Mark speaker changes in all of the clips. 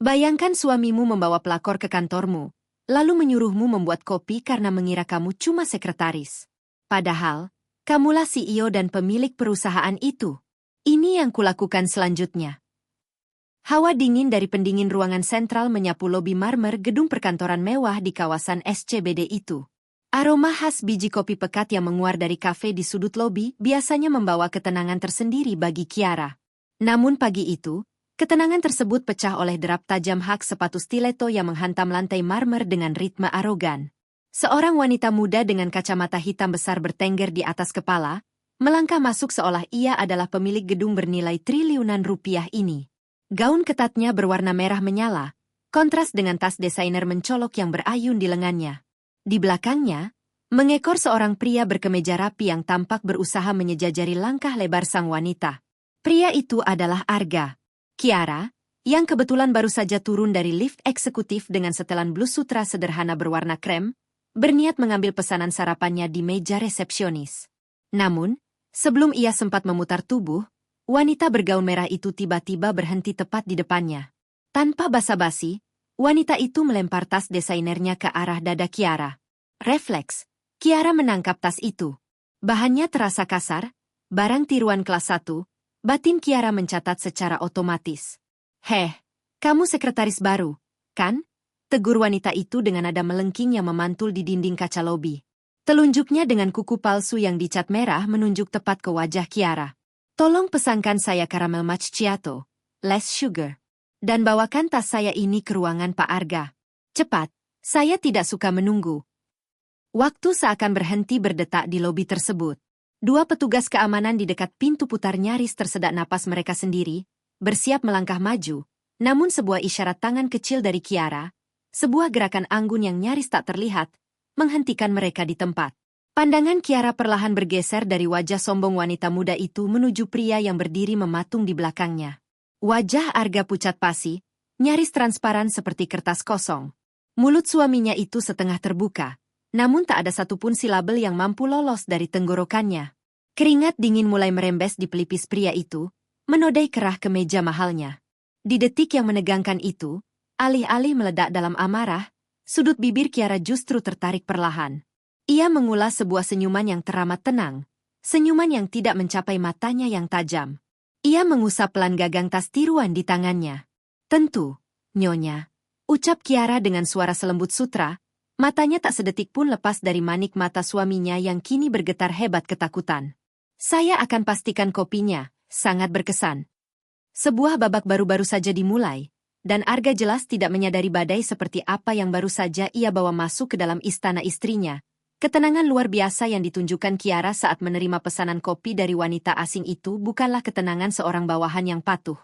Speaker 1: Bayangkan suamimu membawa pelakor ke kantormu, lalu menyuruhmu membuat kopi karena mengira kamu cuma sekretaris. Padahal, kamulah CEO dan pemilik perusahaan itu. Ini yang kulakukan selanjutnya. Hawa dingin dari pendingin ruangan sentral menyapu lobi marmer gedung perkantoran mewah di kawasan SCBD itu. Aroma khas biji kopi pekat yang menguar dari kafe di sudut lobi biasanya membawa ketenangan tersendiri bagi Kiara. Namun pagi itu, ketenangan tersebut pecah oleh derap tajam hak sepatu stiletto yang menghantam lantai marmer dengan ritme arogan. Seorang wanita muda dengan kacamata hitam besar bertengger di atas kepala, melangkah masuk seolah ia adalah pemilik gedung bernilai triliunan rupiah ini. Gaun ketatnya berwarna merah menyala, kontras dengan tas desainer mencolok yang berayun di lengannya. Di belakangnya, mengekor seorang pria berkemeja rapi yang tampak berusaha menyejajari langkah lebar sang wanita. Pria itu adalah Arga. Kiara, yang kebetulan baru saja turun dari lift eksekutif dengan setelan blus sutra sederhana berwarna krem, berniat mengambil pesanan sarapannya di meja resepsionis. Namun, sebelum ia sempat memutar tubuh, wanita bergaun merah itu tiba-tiba berhenti tepat di depannya. Tanpa basa-basi, wanita itu melempar tas desainernya ke arah dada Kiara. Refleks, Kiara menangkap tas itu. Bahannya terasa kasar, barang tiruan kelas 1, batin Kiara mencatat secara otomatis. "Heh, kamu sekretaris baru, kan?" tegur wanita itu dengan nada melengking yang memantul di dinding kaca lobi. Telunjuknya dengan kuku palsu yang dicat merah menunjuk tepat ke wajah Kiara. "Tolong pesankan saya caramel macchiato, less sugar. Dan bawakan tas saya ini ke ruangan Pak Arga. Cepat, saya tidak suka menunggu." Waktu seakan berhenti berdetak di lobi tersebut. Dua petugas keamanan di dekat pintu putar nyaris tersedak napas mereka sendiri, bersiap melangkah maju, namun sebuah isyarat tangan kecil dari Kiara, sebuah gerakan anggun yang nyaris tak terlihat, menghentikan mereka di tempat. Pandangan Kiara perlahan bergeser dari wajah sombong wanita muda itu menuju pria yang berdiri mematung di belakangnya. Wajah Arga pucat pasi, nyaris transparan seperti kertas kosong. Mulut suaminya itu setengah terbuka, namun tak ada satupun silabel yang mampu lolos dari tenggorokannya. Keringat dingin mulai merembes di pelipis pria itu, menodai kerah ke meja mahalnya. Di detik yang menegangkan itu, alih-alih meledak dalam amarah, sudut bibir Kiara justru tertarik perlahan. Ia mengulas sebuah senyuman yang teramat tenang, senyuman yang tidak mencapai matanya yang tajam. Ia mengusap pelan gagang tas tiruan di tangannya. "Tentu, Nyonya," ucap Kiara dengan suara selembut sutra, matanya tak sedetik pun lepas dari manik mata suaminya yang kini bergetar hebat ketakutan. "Saya akan pastikan kopinya, sangat berkesan." Sebuah babak baru-baru saja dimulai, dan Arga jelas tidak menyadari badai seperti apa yang baru saja ia bawa masuk ke dalam istana istrinya. Ketenangan luar biasa yang ditunjukkan Kiara saat menerima pesanan kopi dari wanita asing itu bukanlah ketenangan seorang bawahan yang patuh.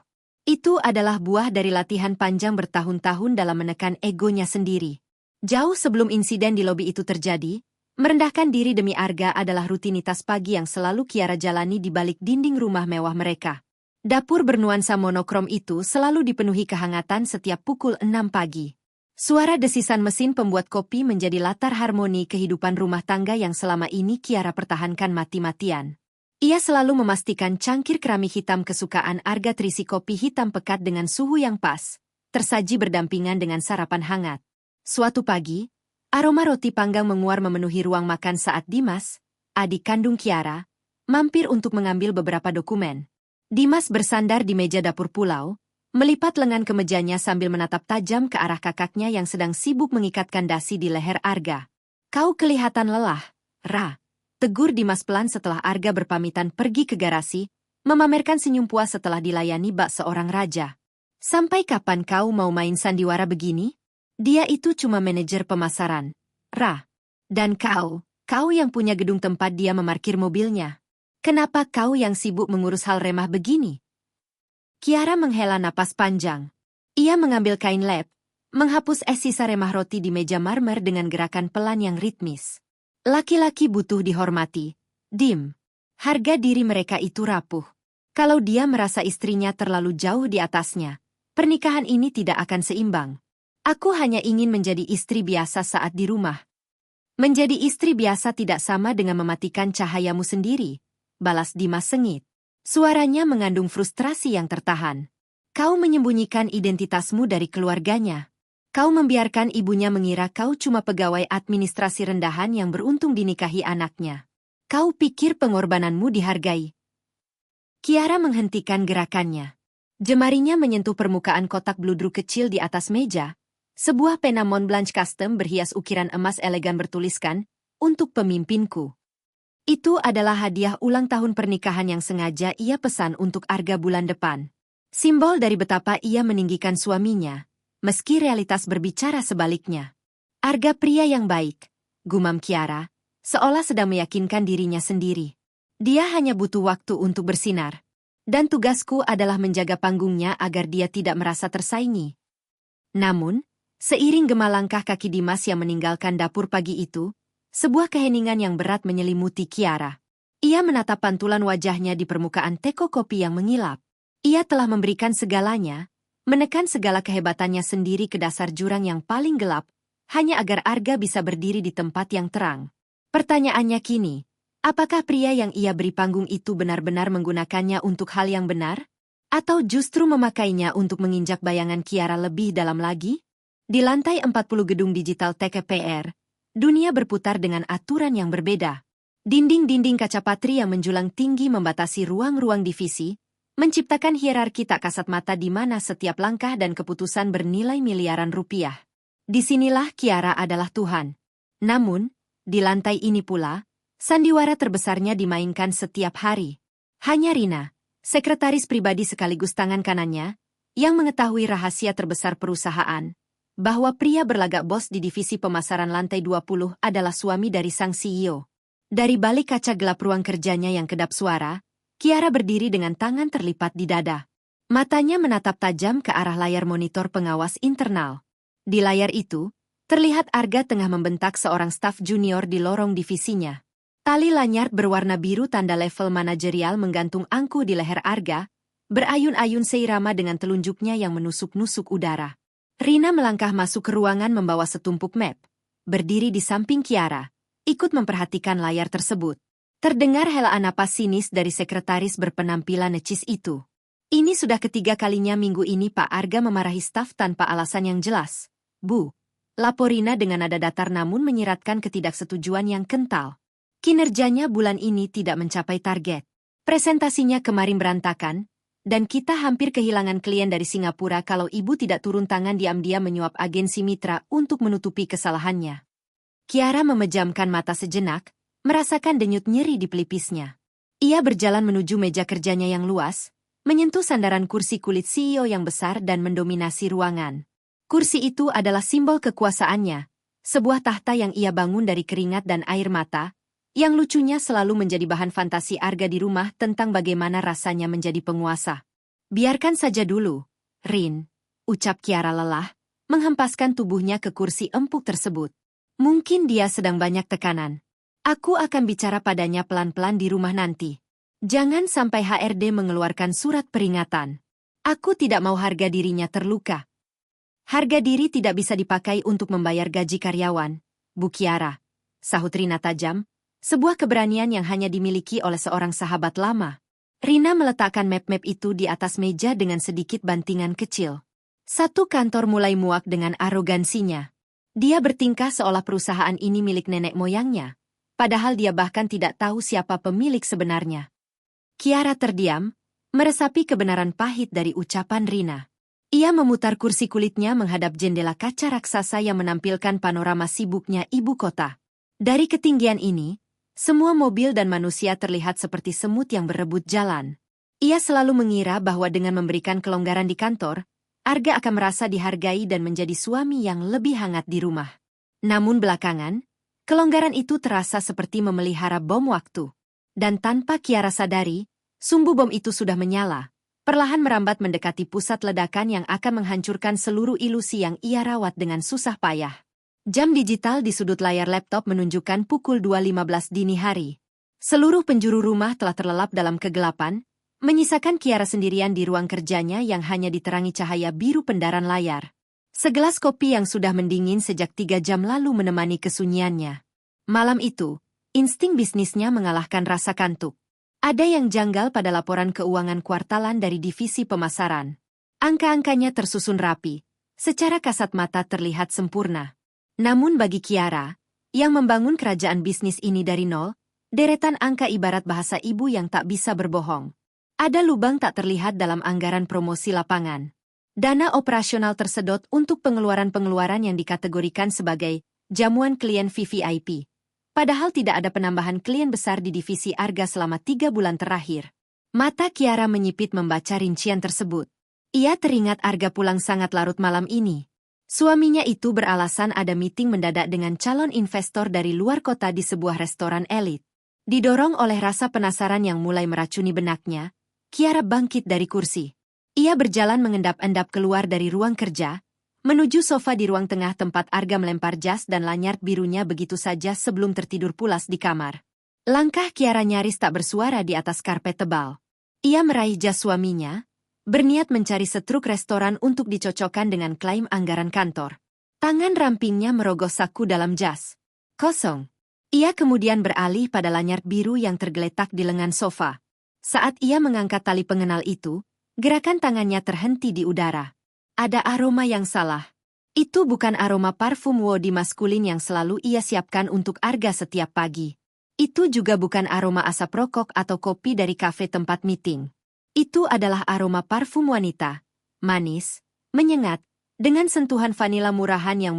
Speaker 1: Itu adalah buah dari latihan panjang bertahun-tahun dalam menekan egonya sendiri. Jauh sebelum insiden di lobi itu terjadi, merendahkan diri demi Arga adalah rutinitas pagi yang selalu Kiara jalani di balik dinding rumah mewah mereka. Dapur bernuansa monokrom itu selalu dipenuhi kehangatan setiap pukul 6 pagi. Suara desisan mesin pembuat kopi menjadi latar harmoni kehidupan rumah tangga yang selama ini Kiara pertahankan mati-matian. Ia selalu memastikan cangkir keramik hitam kesukaan Arga terisi kopi hitam pekat dengan suhu yang pas, tersaji berdampingan dengan sarapan hangat. Suatu pagi, aroma roti panggang menguar memenuhi ruang makan saat Dimas, adik kandung Kiara, mampir untuk mengambil beberapa dokumen. Dimas bersandar di meja dapur pulau, melipat lengan kemejanya sambil menatap tajam ke arah kakaknya yang sedang sibuk mengikatkan dasi di leher Arga. "Kau kelihatan lelah, Ra," tegur Dimas pelan setelah Arga berpamitan pergi ke garasi, memamerkan senyum puas setelah dilayani bak seorang raja. "Sampai kapan kau mau main sandiwara begini? Dia itu cuma manajer pemasaran, Ra. Dan kau yang punya gedung tempat dia memarkir mobilnya. Kenapa kau yang sibuk mengurus hal remah begini?" Kiara menghela napas panjang. Ia mengambil kain lap, menghapus es sisa remah roti di meja marmer dengan gerakan pelan yang ritmis. Laki-laki butuh dihormati, Dim. Harga diri mereka itu rapuh. Kalau dia merasa istrinya terlalu jauh di atasnya, pernikahan ini tidak akan seimbang. "Aku hanya ingin menjadi istri biasa saat di rumah." "Menjadi istri biasa tidak sama dengan mematikan cahayamu sendiri," balas Dimas sengit. Suaranya mengandung frustrasi yang tertahan. Kau menyembunyikan identitasmu dari keluarganya. Kau membiarkan ibunya mengira kau cuma pegawai administrasi rendahan yang beruntung dinikahi anaknya. Kau pikir pengorbananmu dihargai. Kiara menghentikan gerakannya. Jemarinya menyentuh permukaan kotak bludru kecil di atas meja. Sebuah pena Montblanc custom berhias ukiran emas elegan bertuliskan, "Untuk pemimpinku." Itu adalah hadiah ulang tahun pernikahan yang sengaja ia pesan untuk Arga bulan depan. Simbol dari betapa ia meninggikan suaminya, meski realitas berbicara sebaliknya. Arga pria yang baik, gumam Kiara, seolah sedang meyakinkan dirinya sendiri. Dia hanya butuh waktu untuk bersinar. Dan tugasku adalah menjaga panggungnya agar dia tidak merasa tersaingi. Namun, seiring gema langkah kaki Dimas yang meninggalkan dapur pagi itu, sebuah keheningan yang berat menyelimuti Kiara. Ia menatap pantulan wajahnya di permukaan teko kopi yang mengilap. Ia telah memberikan segalanya, menekan segala kehebatannya sendiri ke dasar jurang yang paling gelap, hanya agar Arga bisa berdiri di tempat yang terang. Pertanyaannya kini, apakah pria yang ia beri panggung itu benar-benar menggunakannya untuk hal yang benar? Atau justru memakainya untuk menginjak bayangan Kiara lebih dalam lagi? Di lantai 40 gedung digital TKPR, dunia berputar dengan aturan yang berbeda. Dinding-dinding kaca patri yang menjulang tinggi membatasi ruang-ruang divisi, menciptakan hierarki tak kasat mata di mana setiap langkah dan keputusan bernilai miliaran rupiah. Disinilah Kiara adalah Tuhan. Namun, di lantai ini pula, sandiwara terbesarnya dimainkan setiap hari. Hanya Rina, sekretaris pribadi sekaligus tangan kanannya, yang mengetahui rahasia terbesar perusahaan, bahwa pria berlagak bos di divisi pemasaran lantai 20 adalah suami dari sang CEO. Dari balik kaca gelap ruang kerjanya yang kedap suara, Kiara berdiri dengan tangan terlipat di dada. Matanya menatap tajam ke arah layar monitor pengawas internal. Di layar itu, terlihat Arga tengah membentak seorang staf junior di lorong divisinya. Tali lanyard berwarna biru tanda level manajerial menggantung angkuh di leher Arga, berayun-ayun seirama dengan telunjuknya yang menusuk-nusuk udara. Rina melangkah masuk ke ruangan membawa setumpuk map, berdiri di samping Kiara, ikut memperhatikan layar tersebut. Terdengar helaan napas sinis dari sekretaris berpenampilan necis itu. Ini sudah ketiga kalinya minggu ini Pak Arga memarahi staf tanpa alasan yang jelas. Bu, lapor Rina dengan nada datar namun menyiratkan ketidaksetujuan yang kental. Kinerjanya bulan ini tidak mencapai target. Presentasinya kemarin berantakan, dan kita hampir kehilangan klien dari Singapura kalau ibu tidak turun tangan diam-diam menyuap agensi mitra untuk menutupi kesalahannya. Kiara memejamkan mata sejenak, merasakan denyut nyeri di pelipisnya. Ia berjalan menuju meja kerjanya yang luas, menyentuh sandaran kursi kulit CEO yang besar dan mendominasi ruangan. Kursi itu adalah simbol kekuasaannya, sebuah tahta yang ia bangun dari keringat dan air mata, yang lucunya selalu menjadi bahan fantasi Arga di rumah tentang bagaimana rasanya menjadi penguasa. Biarkan saja dulu, Rin, ucap Kiara lelah, menghempaskan tubuhnya ke kursi empuk tersebut. Mungkin dia sedang banyak tekanan. Aku akan bicara padanya pelan-pelan di rumah nanti. Jangan sampai HRD mengeluarkan surat peringatan. Aku tidak mau harga dirinya terluka. Harga diri tidak bisa dipakai untuk membayar gaji karyawan, Bu Kiara, sahut Rina tajam, sebuah keberanian yang hanya dimiliki oleh seorang sahabat lama. Rina meletakkan map-map itu di atas meja dengan sedikit bantingan kecil. Satu kantor mulai muak dengan arogansinya. Dia bertingkah seolah perusahaan ini milik nenek moyangnya. Padahal dia bahkan tidak tahu siapa pemilik sebenarnya. Kiara terdiam, meresapi kebenaran pahit dari ucapan Rina. Ia memutar kursi kulitnya menghadap jendela kaca raksasa yang menampilkan panorama sibuknya ibu kota. Dari ketinggian ini, semua mobil dan manusia terlihat seperti semut yang berebut jalan. Ia selalu mengira bahwa dengan memberikan kelonggaran di kantor, Arga akan merasa dihargai dan menjadi suami yang lebih hangat di rumah. Namun belakangan, kelonggaran itu terasa seperti memelihara bom waktu. Dan tanpa Kiara sadari, sumbu bom itu sudah menyala, perlahan merambat mendekati pusat ledakan yang akan menghancurkan seluruh ilusi yang ia rawat dengan susah payah. Jam digital di sudut layar laptop menunjukkan pukul 2.15 dini hari. Seluruh penjuru rumah telah terlelap dalam kegelapan, menyisakan Kiara sendirian di ruang kerjanya yang hanya diterangi cahaya biru pendaran layar. Segelas kopi yang sudah mendingin sejak 3 jam lalu menemani kesunyiannya. Malam itu, insting bisnisnya mengalahkan rasa kantuk. Ada yang janggal pada laporan keuangan kuartalan dari divisi pemasaran. Angka-angkanya tersusun rapi, secara kasat mata terlihat sempurna. Namun bagi Kiara, yang membangun kerajaan bisnis ini dari nol, deretan angka ibarat bahasa ibu yang tak bisa berbohong. Ada lubang tak terlihat dalam anggaran promosi lapangan. Dana operasional tersedot untuk pengeluaran-pengeluaran yang dikategorikan sebagai jamuan klien VVIP. Padahal tidak ada penambahan klien besar di divisi Arga selama 3 bulan terakhir. Mata Kiara menyipit membaca rincian tersebut. Ia teringat Arga pulang sangat larut malam ini. Suaminya itu beralasan ada meeting mendadak dengan calon investor dari luar kota di sebuah restoran elit. Didorong oleh rasa penasaran yang mulai meracuni benaknya, Kiara bangkit dari kursi. Ia berjalan mengendap-endap keluar dari ruang kerja, menuju sofa di ruang tengah tempat Arga melempar jas dan lanyard birunya begitu saja sebelum tertidur pulas di kamar. Langkah Kiara nyaris tak bersuara di atas karpet tebal. Ia meraih jas suaminya, berniat mencari setruk restoran untuk dicocokkan dengan klaim anggaran kantor. Tangan rampingnya merogoh saku dalam jas. Kosong. Ia kemudian beralih pada lanyard biru yang tergeletak di lengan sofa. Saat ia mengangkat tali pengenal itu, gerakan tangannya terhenti di udara. Ada aroma yang salah. Itu bukan aroma parfum Wodi maskulin yang selalu ia siapkan untuk Arga setiap pagi. Itu juga bukan aroma asap rokok atau kopi dari kafe tempat meeting. Itu adalah aroma parfum wanita. Manis, menyengat, dengan sentuhan vanila murahan yang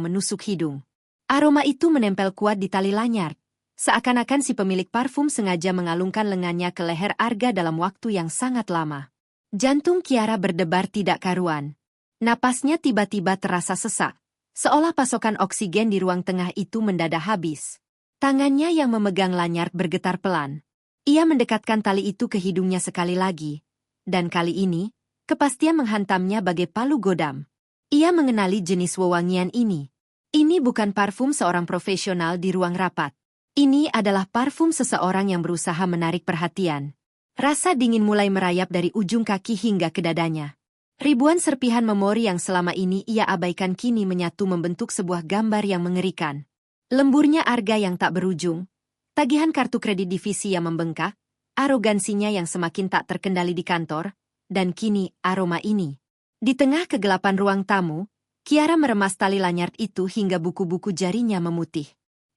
Speaker 1: menusuk hidung. Aroma itu menempel kuat di tali lanyard. Seakan-akan si pemilik parfum sengaja mengalungkan lengannya ke leher Arga dalam waktu yang sangat lama. Jantung Kiara berdebar tidak karuan. Napasnya tiba-tiba terasa sesak, seolah pasokan oksigen di ruang tengah itu mendadak habis. Tangannya yang memegang lanyard bergetar pelan. Ia mendekatkan tali itu ke hidungnya sekali lagi. Dan kali ini, kepastian menghantamnya bagai palu godam. Ia mengenali jenis wewangian ini. Ini bukan parfum seorang profesional di ruang rapat. Ini adalah parfum seseorang yang berusaha menarik perhatian. Rasa dingin mulai merayap dari ujung kaki hingga ke dadanya. Ribuan serpihan memori yang selama ini ia abaikan kini menyatu membentuk sebuah gambar yang mengerikan. Lemburnya Arga yang tak berujung, tagihan kartu kredit divisi yang membengkak, arogansinya yang semakin tak terkendali di kantor, dan kini aroma ini. Di tengah kegelapan ruang tamu, Kiara meremas tali lanyard itu hingga buku-buku jarinya memutih.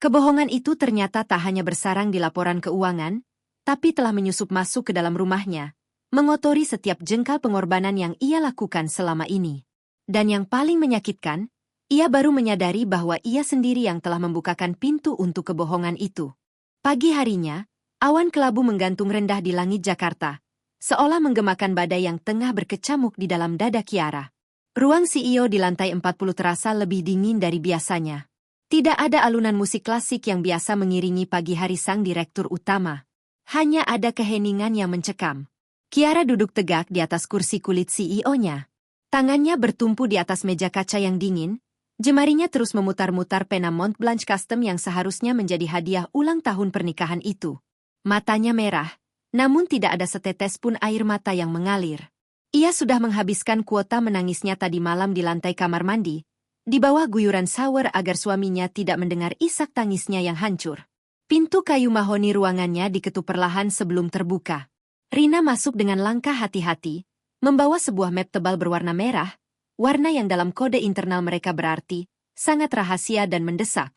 Speaker 1: Kebohongan itu ternyata tak hanya bersarang di laporan keuangan, tapi telah menyusup masuk ke dalam rumahnya, mengotori setiap jengkal pengorbanan yang ia lakukan selama ini. Dan yang paling menyakitkan, ia baru menyadari bahwa ia sendiri yang telah membukakan pintu untuk kebohongan itu. Pagi harinya, awan kelabu menggantung rendah di langit Jakarta, seolah menggemakan badai yang tengah berkecamuk di dalam dada Kiara. Ruang CEO di lantai 40 terasa lebih dingin dari biasanya. Tidak ada alunan musik klasik yang biasa mengiringi pagi hari sang direktur utama. Hanya ada keheningan yang mencekam. Kiara duduk tegak di atas kursi kulit CEO-nya. Tangannya bertumpu di atas meja kaca yang dingin, jemarinya terus memutar-mutar pena Montblanc Custom yang seharusnya menjadi hadiah ulang tahun pernikahan itu. Matanya merah, namun tidak ada setetes pun air mata yang mengalir. Ia sudah menghabiskan kuota menangisnya tadi malam di lantai kamar mandi, di bawah guyuran shower agar suaminya tidak mendengar isak tangisnya yang hancur. Pintu kayu mahoni ruangannya diketuk perlahan sebelum terbuka. Rina masuk dengan langkah hati-hati, membawa sebuah map tebal berwarna merah, warna yang dalam kode internal mereka berarti sangat rahasia dan mendesak.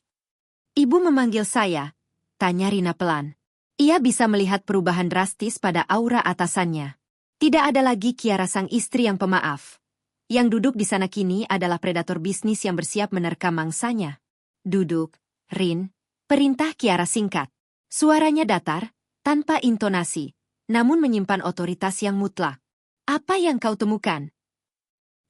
Speaker 1: "Ibu memanggil saya?" tanya Rina pelan. Ia bisa melihat perubahan drastis pada aura atasannya. Tidak ada lagi Kiara sang istri yang pemaaf. Yang duduk di sana kini adalah predator bisnis yang bersiap menerkam mangsanya. "Duduk, Rin," perintah Kiara singkat. Suaranya datar, tanpa intonasi, namun menyimpan otoritas yang mutlak. "Apa yang kau temukan?"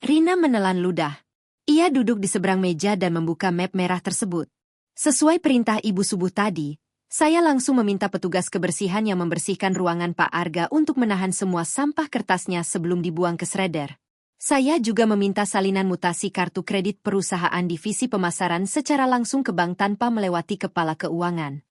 Speaker 1: Rina menelan ludah. Ia duduk di seberang meja dan membuka map merah tersebut. "Sesuai perintah Ibu subuh tadi, saya langsung meminta petugas kebersihan yang membersihkan ruangan Pak Arga untuk menahan semua sampah kertasnya sebelum dibuang ke shredder. Saya juga meminta salinan mutasi kartu kredit perusahaan divisi pemasaran secara langsung ke bank tanpa melewati kepala keuangan."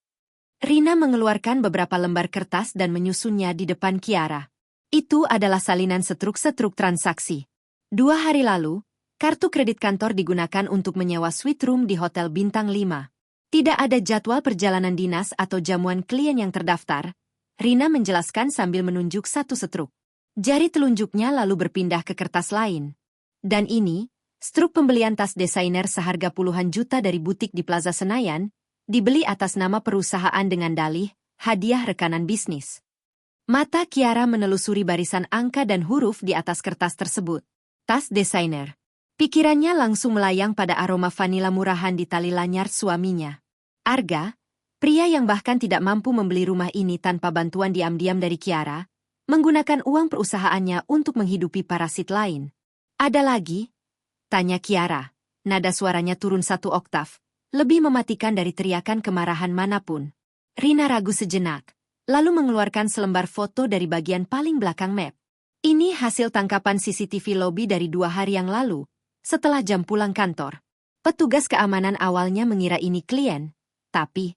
Speaker 1: Rina mengeluarkan beberapa lembar kertas dan menyusunnya di depan Kiara. Itu adalah salinan setruk-setruk transaksi. 2 hari lalu, kartu kredit kantor digunakan untuk menyewa suite room di Hotel Bintang 5. Tidak ada jadwal perjalanan dinas atau jamuan klien yang terdaftar, Rina menjelaskan sambil menunjuk satu setruk. Jari telunjuknya lalu berpindah ke kertas lain. Dan ini, struk pembelian tas desainer seharga puluhan juta dari butik di Plaza Senayan, dibeli atas nama perusahaan dengan dalih, hadiah rekanan bisnis. Mata Kiara menelusuri barisan angka dan huruf di atas kertas tersebut. Tas desainer. Pikirannya langsung melayang pada aroma vanila murahan di tali lanyard suaminya. Arga, pria yang bahkan tidak mampu membeli rumah ini tanpa bantuan diam-diam dari Kiara, menggunakan uang perusahaannya untuk menghidupi parasit lain. Ada lagi? Tanya Kiara. Nada suaranya turun 1 oktav, lebih mematikan dari teriakan kemarahan manapun. Rina ragu sejenak, lalu mengeluarkan selembar foto dari bagian paling belakang map. Ini hasil tangkapan CCTV lobi dari 2 hari yang lalu, setelah jam pulang kantor. Petugas keamanan awalnya mengira ini klien, tapi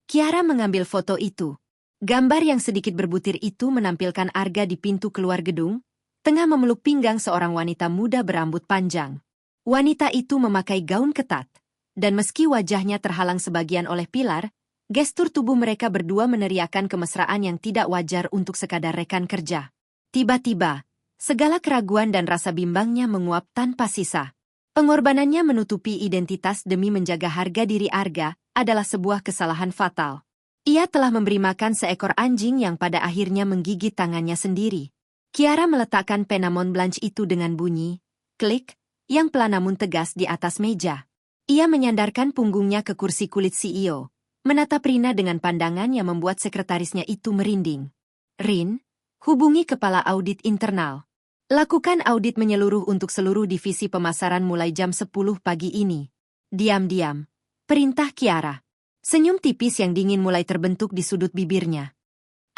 Speaker 1: Kiara mengambil foto itu. Gambar yang sedikit berbutir itu menampilkan Arga di pintu keluar gedung, tengah memeluk pinggang seorang wanita muda berambut panjang. Wanita itu memakai gaun ketat, dan meski wajahnya terhalang sebagian oleh pilar, gestur tubuh mereka berdua meneriakan kemesraan yang tidak wajar untuk sekadar rekan kerja. Tiba-tiba, segala keraguan dan rasa bimbangnya menguap tanpa sisa. Pengorbanannya menutupi identitas demi menjaga harga diri Arga adalah sebuah kesalahan fatal. Ia telah memberi makan seekor anjing yang pada akhirnya menggigit tangannya sendiri. Kiara meletakkan pena Mont Blanc itu dengan bunyi, klik, yang pelan namun tegas di atas meja. Ia menyandarkan punggungnya ke kursi kulit CEO, menatap Rina dengan pandangan yang membuat sekretarisnya itu merinding. Rin, hubungi kepala audit internal. Lakukan audit menyeluruh untuk seluruh divisi pemasaran mulai jam 10 pagi ini. Diam-diam. Perintah Kiara. Senyum tipis yang dingin mulai terbentuk di sudut bibirnya.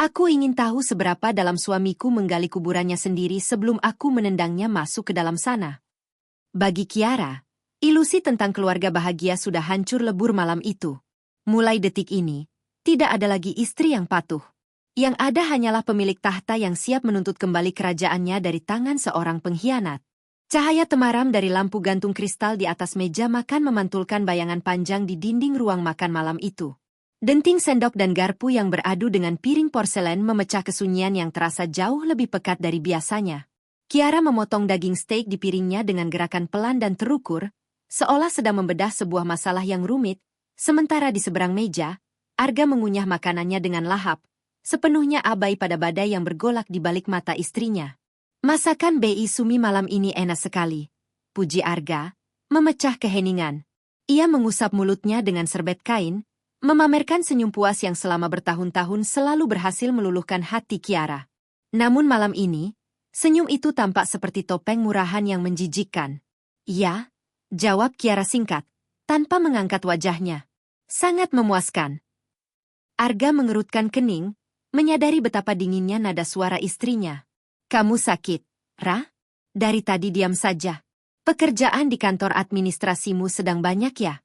Speaker 1: Aku ingin tahu seberapa dalam suamiku menggali kuburannya sendiri sebelum aku menendangnya masuk ke dalam sana. Bagi Kiara, ilusi tentang keluarga bahagia sudah hancur lebur malam itu. Mulai detik ini, tidak ada lagi istri yang patuh. Yang ada hanyalah pemilik tahta yang siap menuntut kembali kerajaannya dari tangan seorang pengkhianat. Cahaya temaram dari lampu gantung kristal di atas meja makan memantulkan bayangan panjang di dinding ruang makan malam itu. Denting sendok dan garpu yang beradu dengan piring porselen memecah kesunyian yang terasa jauh lebih pekat dari biasanya. Kiara memotong daging steak di piringnya dengan gerakan pelan dan terukur, seolah sedang membedah sebuah masalah yang rumit, sementara di seberang meja, Arga mengunyah makanannya dengan lahap, sepenuhnya abai pada badai yang bergolak di balik mata istrinya. Masakan BI Sumi malam ini enak sekali, puji Arga, memecah keheningan. Ia mengusap mulutnya dengan serbet kain, memamerkan senyum puas yang selama bertahun-tahun selalu berhasil meluluhkan hati Kiara. Namun malam ini, senyum itu tampak seperti topeng murahan yang menjijikkan. Ya, jawab Kiara singkat, tanpa mengangkat wajahnya. Sangat memuaskan. Arga mengerutkan kening, menyadari betapa dinginnya nada suara istrinya. Kamu sakit, Ra? Dari tadi diam saja. Pekerjaan di kantor administrasimu sedang banyak ya?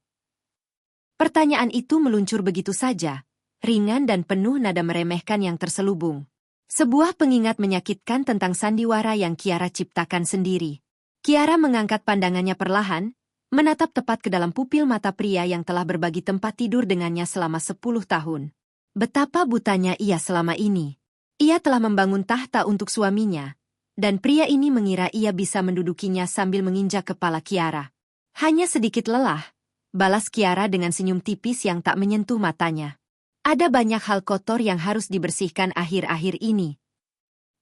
Speaker 1: Pertanyaan itu meluncur begitu saja, ringan dan penuh nada meremehkan yang terselubung. Sebuah pengingat menyakitkan tentang sandiwara yang Kiara ciptakan sendiri. Kiara mengangkat pandangannya perlahan, menatap tepat ke dalam pupil mata pria yang telah berbagi tempat tidur dengannya selama 10 tahun. Betapa butanya ia selama ini. Ia telah membangun tahta untuk suaminya, dan pria ini mengira ia bisa mendudukinya sambil menginjak kepala Kiara. Hanya sedikit lelah, balas Kiara dengan senyum tipis yang tak menyentuh matanya. Ada banyak hal kotor yang harus dibersihkan akhir-akhir ini.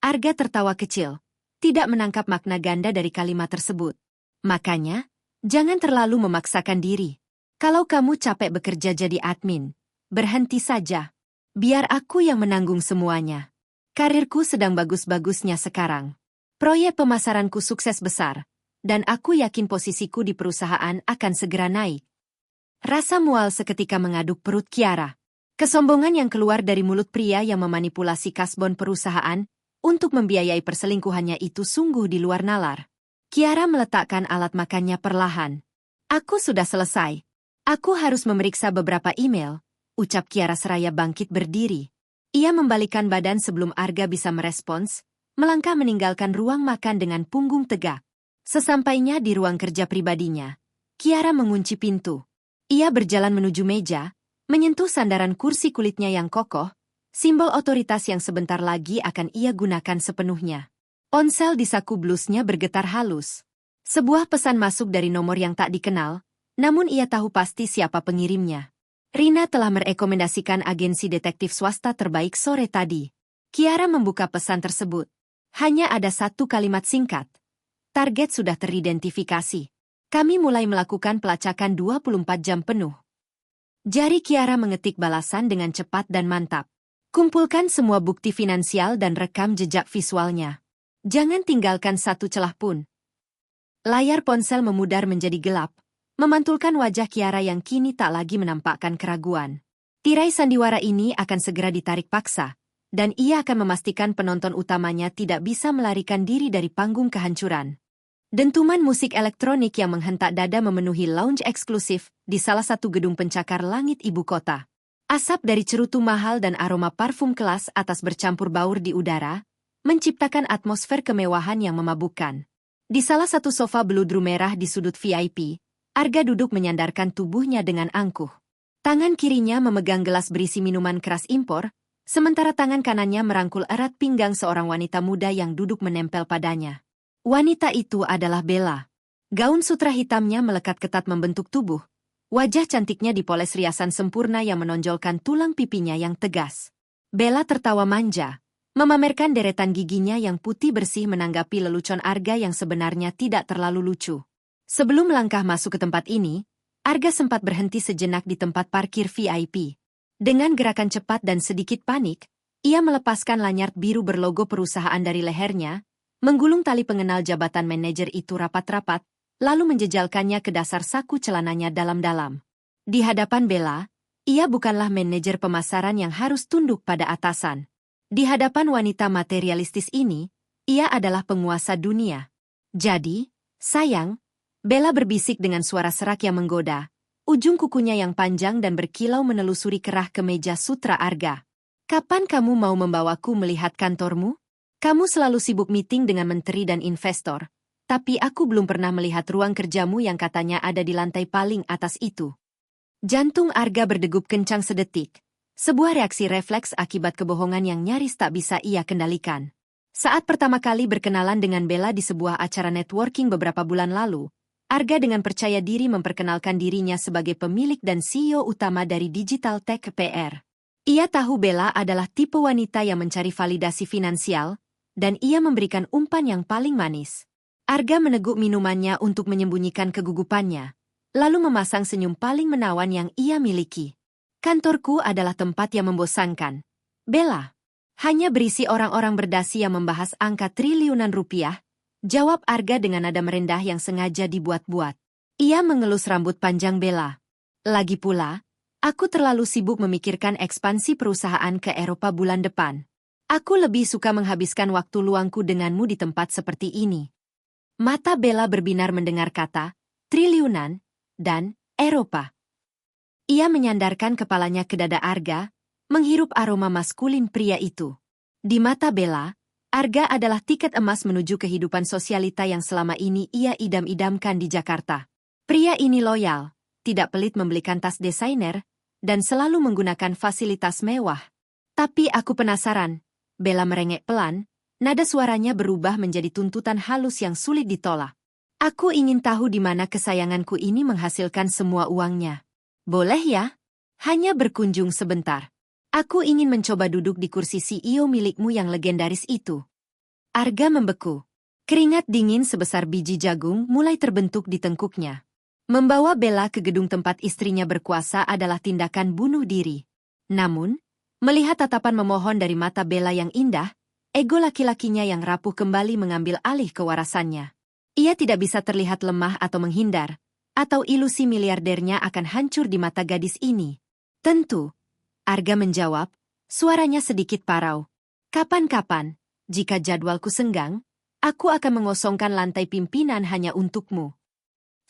Speaker 1: Arga tertawa kecil, tidak menangkap makna ganda dari kalimat tersebut. Makanya, jangan terlalu memaksakan diri. Kalau kamu capek bekerja jadi admin, berhenti saja. Biar aku yang menanggung semuanya. Karirku sedang bagus-bagusnya sekarang. Proyek pemasaranku sukses besar, dan aku yakin posisiku di perusahaan akan segera naik. Rasa mual seketika mengaduk perut Kiara. Kesombongan yang keluar dari mulut pria yang memanipulasi kasbon perusahaan untuk membiayai perselingkuhannya itu sungguh di luar nalar. Kiara meletakkan alat makannya perlahan. Aku sudah selesai. Aku harus memeriksa beberapa email, ucap Kiara seraya bangkit berdiri. Ia membalikkan badan sebelum Arga bisa merespons, melangkah meninggalkan ruang makan dengan punggung tegak. Sesampainya di ruang kerja pribadinya, Kiara mengunci pintu. Ia berjalan menuju meja, menyentuh sandaran kursi kulitnya yang kokoh, Simbol otoritas yang sebentar lagi akan ia gunakan sepenuhnya. Ponsel di saku blusnya bergetar halus. Sebuah pesan masuk dari nomor yang tak dikenal, namun ia tahu pasti siapa pengirimnya. Rina telah merekomendasikan agensi detektif swasta terbaik sore tadi. Kiara membuka pesan tersebut. Hanya ada satu kalimat singkat. Target sudah teridentifikasi. Kami mulai melakukan pelacakan 24 jam penuh. Jari Kiara mengetik balasan dengan cepat dan mantap. Kumpulkan semua bukti finansial dan rekam jejak visualnya. Jangan tinggalkan satu celah pun. Layar ponsel memudar menjadi gelap, memantulkan wajah Kiara yang kini tak lagi menampakkan keraguan. Tirai sandiwara ini akan segera ditarik paksa, dan ia akan memastikan penonton utamanya tidak bisa melarikan diri dari panggung kehancuran. Dentuman musik elektronik yang menghentak dada memenuhi lounge eksklusif di salah satu gedung pencakar langit ibu kota. Asap dari cerutu mahal dan aroma parfum kelas atas bercampur baur di udara, menciptakan atmosfer kemewahan yang memabukkan. Di salah satu sofa beludru merah di sudut VIP, Arga duduk menyandarkan tubuhnya dengan angkuh. Tangan kirinya memegang gelas berisi minuman keras impor, sementara tangan kanannya merangkul erat pinggang seorang wanita muda yang duduk menempel padanya. Wanita itu adalah Bella. Gaun sutra hitamnya melekat ketat membentuk tubuh. Wajah cantiknya dipoles riasan sempurna yang menonjolkan tulang pipinya yang tegas. Bella tertawa manja, memamerkan deretan giginya yang putih bersih menanggapi lelucon Arga yang sebenarnya tidak terlalu lucu. Sebelum melangkah masuk ke tempat ini, Arga sempat berhenti sejenak di tempat parkir VIP. Dengan gerakan cepat dan sedikit panik, ia melepaskan lanyard biru berlogo perusahaan dari lehernya, menggulung tali pengenal jabatan manajer itu rapat-rapat, lalu menjejalkannya ke dasar saku celananya dalam-dalam. Di hadapan Bella, ia bukanlah manajer pemasaran yang harus tunduk pada atasan. Di hadapan wanita materialistis ini, ia adalah penguasa dunia. Jadi, sayang, Bella berbisik dengan suara serak yang menggoda. Ujung kukunya yang panjang dan berkilau menelusuri kerah kemeja sutra Arga. Kapan kamu mau membawaku melihat kantormu? Kamu selalu sibuk meeting dengan menteri dan investor, tapi aku belum pernah melihat ruang kerjamu yang katanya ada di lantai paling atas itu. Jantung Arga berdegup kencang sedetik. Sebuah reaksi refleks akibat kebohongan yang nyaris tak bisa ia kendalikan. Saat pertama kali berkenalan dengan Bella di sebuah acara networking beberapa bulan lalu, Arga dengan percaya diri memperkenalkan dirinya sebagai pemilik dan CEO utama dari Digital Tech PR. Ia tahu Bella adalah tipe wanita yang mencari validasi finansial, dan ia memberikan umpan yang paling manis. Arga meneguk minumannya untuk menyembunyikan kegugupannya, lalu memasang senyum paling menawan yang ia miliki. Kantorku adalah tempat yang membosankan. Bella, hanya berisi orang-orang berdasi yang membahas angka triliunan rupiah, jawab Arga dengan nada merendah yang sengaja dibuat-buat. Ia mengelus rambut panjang Bella. Lagi pula, aku terlalu sibuk memikirkan ekspansi perusahaan ke Eropa bulan depan. Aku lebih suka menghabiskan waktu luangku denganmu di tempat seperti ini. Mata Bella berbinar mendengar kata, triliunan, dan Eropa. Ia menyandarkan kepalanya ke dada Arga, menghirup aroma maskulin pria itu. Di mata Bella, Arga adalah tiket emas menuju kehidupan sosialita yang selama ini ia idam-idamkan di Jakarta. Pria ini loyal, tidak pelit membelikan tas desainer, dan selalu menggunakan fasilitas mewah. Tapi aku penasaran. Bella merengek pelan, nada suaranya berubah menjadi tuntutan halus yang sulit ditolak. Aku ingin tahu di mana kesayanganku ini menghasilkan semua uangnya. Boleh ya? Hanya berkunjung sebentar. Aku ingin mencoba duduk di kursi CEO milikmu yang legendaris itu. Arga membeku. Keringat dingin sebesar biji jagung mulai terbentuk di tengkuknya. Membawa Bella ke gedung tempat istrinya berkuasa adalah tindakan bunuh diri. Namun, melihat tatapan memohon dari mata Bella yang indah, ego laki-lakinya yang rapuh kembali mengambil alih kewarasannya. Ia tidak bisa terlihat lemah atau menghindar, atau ilusi miliardernya akan hancur di mata gadis ini. Tentu, Arga menjawab, suaranya sedikit parau. Kapan-kapan, jika jadwalku senggang, aku akan mengosongkan lantai pimpinan hanya untukmu.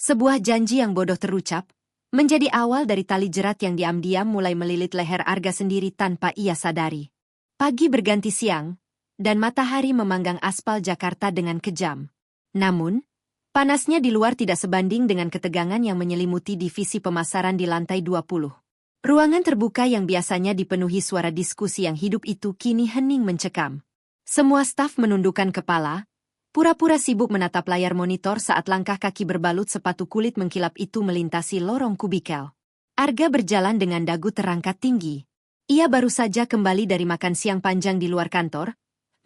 Speaker 1: Sebuah janji yang bodoh terucap, menjadi awal dari tali jerat yang diam-diam mulai melilit leher Arga sendiri tanpa ia sadari. Pagi berganti siang, dan matahari memanggang aspal Jakarta dengan kejam. Namun, panasnya di luar tidak sebanding dengan ketegangan yang menyelimuti divisi pemasaran di lantai 20. Ruangan terbuka yang biasanya dipenuhi suara diskusi yang hidup itu kini hening mencekam. Semua staf menundukkan kepala, pura-pura sibuk menatap layar monitor saat langkah kaki berbalut sepatu kulit mengkilap itu melintasi lorong kubikel. Arga berjalan dengan dagu terangkat tinggi. Ia baru saja kembali dari makan siang panjang di luar kantor,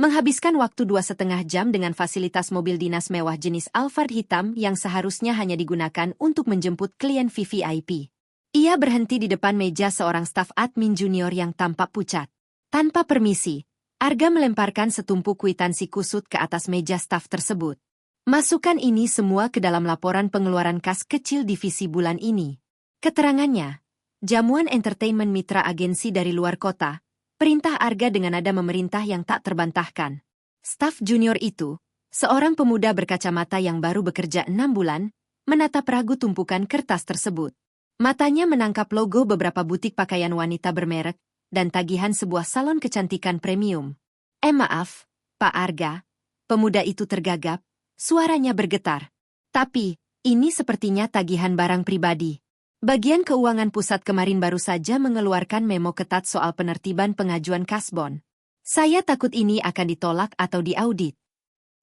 Speaker 1: menghabiskan waktu 2,5 jam dengan fasilitas mobil dinas mewah jenis Alphard hitam yang seharusnya hanya digunakan untuk menjemput klien VVIP. Ia berhenti di depan meja seorang staf admin junior yang tampak pucat. Tanpa permisi, Arga melemparkan setumpuk kwitansi kusut ke atas meja staf tersebut. Masukkan ini semua ke dalam laporan pengeluaran kas kecil divisi bulan ini. Keterangannya, jamuan entertainment mitra agensi dari luar kota, perintah Arga dengan nada memerintah yang tak terbantahkan. Staf junior itu, seorang pemuda berkacamata yang baru bekerja 6 bulan, menatap ragu tumpukan kertas tersebut. Matanya menangkap logo beberapa butik pakaian wanita bermerek, dan tagihan sebuah salon kecantikan premium. Maaf, Pak Arga. Pemuda itu tergagap, suaranya bergetar. Tapi, ini sepertinya tagihan barang pribadi. Bagian keuangan pusat kemarin baru saja mengeluarkan memo ketat soal penertiban pengajuan kasbon. Saya takut ini akan ditolak atau diaudit.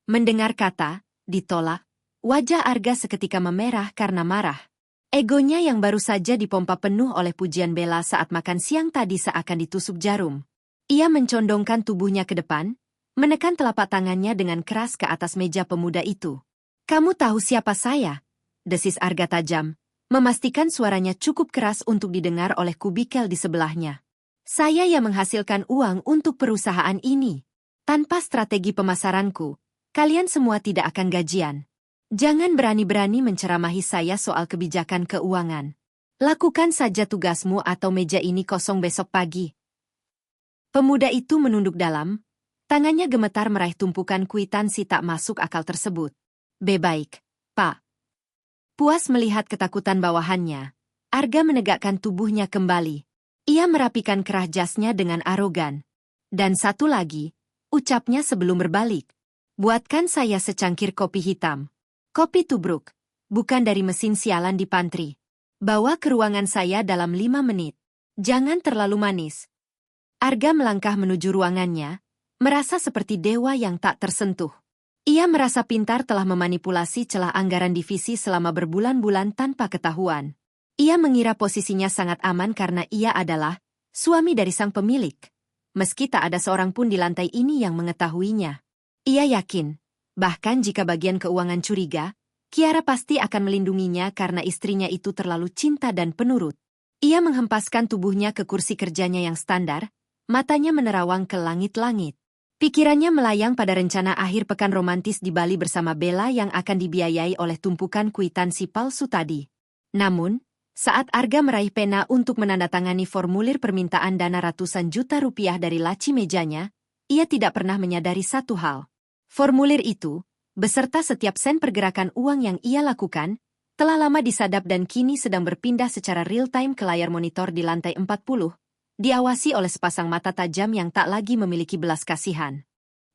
Speaker 1: Mendengar kata, ditolak, wajah Arga seketika memerah karena marah. Egonya yang baru saja dipompa penuh oleh pujian bela saat makan siang tadi seakan ditusuk jarum. Ia mencondongkan tubuhnya ke depan, menekan telapak tangannya dengan keras ke atas meja pemuda itu. "Kamu tahu siapa saya?" desis Arga tajam, memastikan suaranya cukup keras untuk didengar oleh kubikel di sebelahnya. "Saya yang menghasilkan uang untuk perusahaan ini. Tanpa strategi pemasaranku, kalian semua tidak akan gajian. Jangan berani-berani menceramahi saya soal kebijakan keuangan. Lakukan saja tugasmu atau meja ini kosong besok pagi." Pemuda itu menunduk dalam, tangannya gemetar meraih tumpukan kwitansi tak masuk akal tersebut. "Baik, Pak." Puas melihat ketakutan bawahannya, Arga menegakkan tubuhnya kembali. Ia merapikan kerah jasnya dengan arogan. "Dan satu lagi," ucapnya sebelum berbalik. "Buatkan saya secangkir kopi hitam. Kopi tubruk, bukan dari mesin sialan di pantry. Bawa ke ruangan saya dalam 5 menit. Jangan terlalu manis." Arga melangkah menuju ruangannya, merasa seperti dewa yang tak tersentuh. Ia merasa pintar telah memanipulasi celah anggaran divisi selama berbulan-bulan tanpa ketahuan. Ia mengira posisinya sangat aman karena ia adalah suami dari sang pemilik. Meski tak ada seorang pun di lantai ini yang mengetahuinya. Ia yakin, bahkan jika bagian keuangan curiga, Kiara pasti akan melindunginya karena istrinya itu terlalu cinta dan penurut. Ia menghempaskan tubuhnya ke kursi kerjanya yang standar, matanya menerawang ke langit-langit. Pikirannya melayang pada rencana akhir pekan romantis di Bali bersama Bella yang akan dibiayai oleh tumpukan kwitansi palsu tadi. Namun, saat Arga meraih pena untuk menandatangani formulir permintaan dana ratusan juta rupiah dari laci mejanya, ia tidak pernah menyadari satu hal. Formulir itu, beserta setiap sen pergerakan uang yang ia lakukan, telah lama disadap dan kini sedang berpindah secara real-time ke layar monitor di lantai 40, diawasi oleh sepasang mata tajam yang tak lagi memiliki belas kasihan.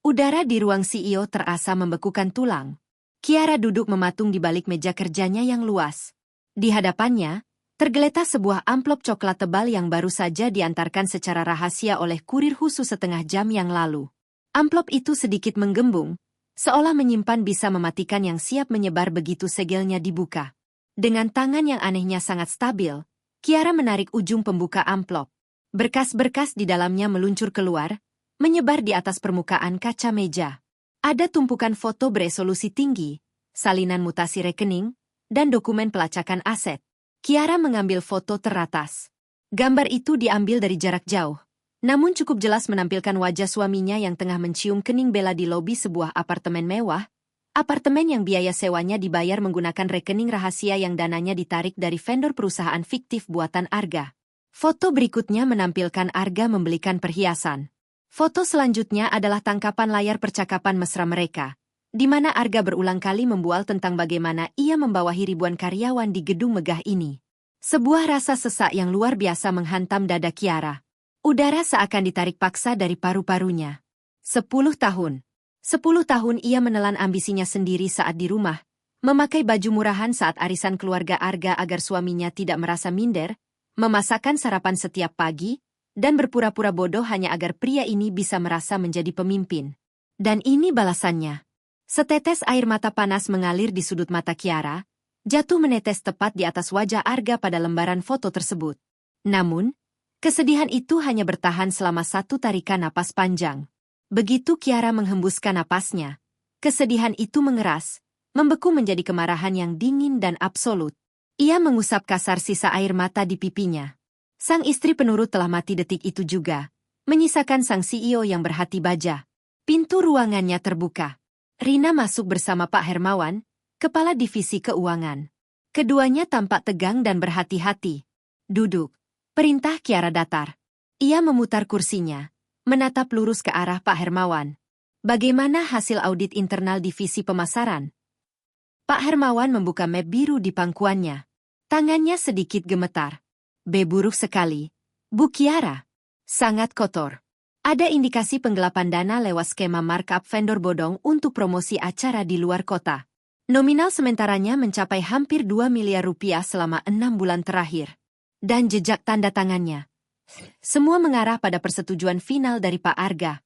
Speaker 1: Udara di ruang CEO terasa membekukan tulang. Kiara duduk mematung di balik meja kerjanya yang luas. Di hadapannya, tergeletak sebuah amplop coklat tebal yang baru saja diantarkan secara rahasia oleh kurir khusus setengah jam yang lalu. Amplop itu sedikit menggembung, seolah menyimpan bisa mematikan yang siap menyebar begitu segelnya dibuka. Dengan tangan yang anehnya sangat stabil, Kiara menarik ujung pembuka amplop. Berkas-berkas di dalamnya meluncur keluar, menyebar di atas permukaan kaca meja. Ada tumpukan foto beresolusi tinggi, salinan mutasi rekening, dan dokumen pelacakan aset. Kiara mengambil foto teratas. Gambar itu diambil dari jarak jauh, namun cukup jelas menampilkan wajah suaminya yang tengah mencium kening Bella di lobi sebuah apartemen mewah, apartemen yang biaya sewanya dibayar menggunakan rekening rahasia yang dananya ditarik dari vendor perusahaan fiktif buatan Arga. Foto berikutnya menampilkan Arga membelikan perhiasan. Foto selanjutnya adalah tangkapan layar percakapan mesra mereka, di mana Arga berulang kali membual tentang bagaimana ia membawahi ribuan karyawan di gedung megah ini. Sebuah rasa sesak yang luar biasa menghantam dada Kiara. Udara seakan ditarik paksa dari paru-parunya. 10 tahun. 10 tahun ia menelan ambisinya sendiri saat di rumah, memakai baju murahan saat arisan keluarga Arga agar suaminya tidak merasa minder, memasakkan sarapan setiap pagi, dan berpura-pura bodoh hanya agar pria ini bisa merasa menjadi pemimpin. Dan ini balasannya. Setetes air mata panas mengalir di sudut mata Kiara, jatuh menetes tepat di atas wajah Arga pada lembaran foto tersebut. Namun, kesedihan itu hanya bertahan selama satu tarikan napas panjang. Begitu Kiara menghembuskan napasnya, kesedihan itu mengeras, membeku menjadi kemarahan yang dingin dan absolut. Ia mengusap kasar sisa air mata di pipinya. Sang istri penurut telah mati detik itu juga, menyisakan sang CEO yang berhati baja. Pintu ruangannya terbuka. Rina masuk bersama Pak Hermawan, Kepala Divisi Keuangan. Keduanya tampak tegang dan berhati-hati. Duduk. Perintah Kiara datar. Ia memutar kursinya, menatap lurus ke arah Pak Hermawan. Bagaimana hasil audit internal divisi pemasaran? Pak Hermawan membuka map biru di pangkuannya. Tangannya sedikit gemetar. Buruk sekali. Bu Kiara. Sangat kotor. Ada indikasi penggelapan dana lewat skema markup vendor bodong untuk promosi acara di luar kota. Nominal sementaranya mencapai hampir 2 miliar rupiah selama 6 bulan terakhir. Dan jejak tanda tangannya. Semua mengarah pada persetujuan final dari Pak Arga.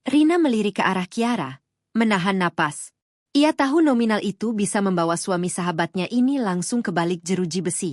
Speaker 1: Rina melirik ke arah Kiara, menahan napas. Ia tahu nominal itu bisa membawa suami sahabatnya ini langsung ke balik jeruji besi.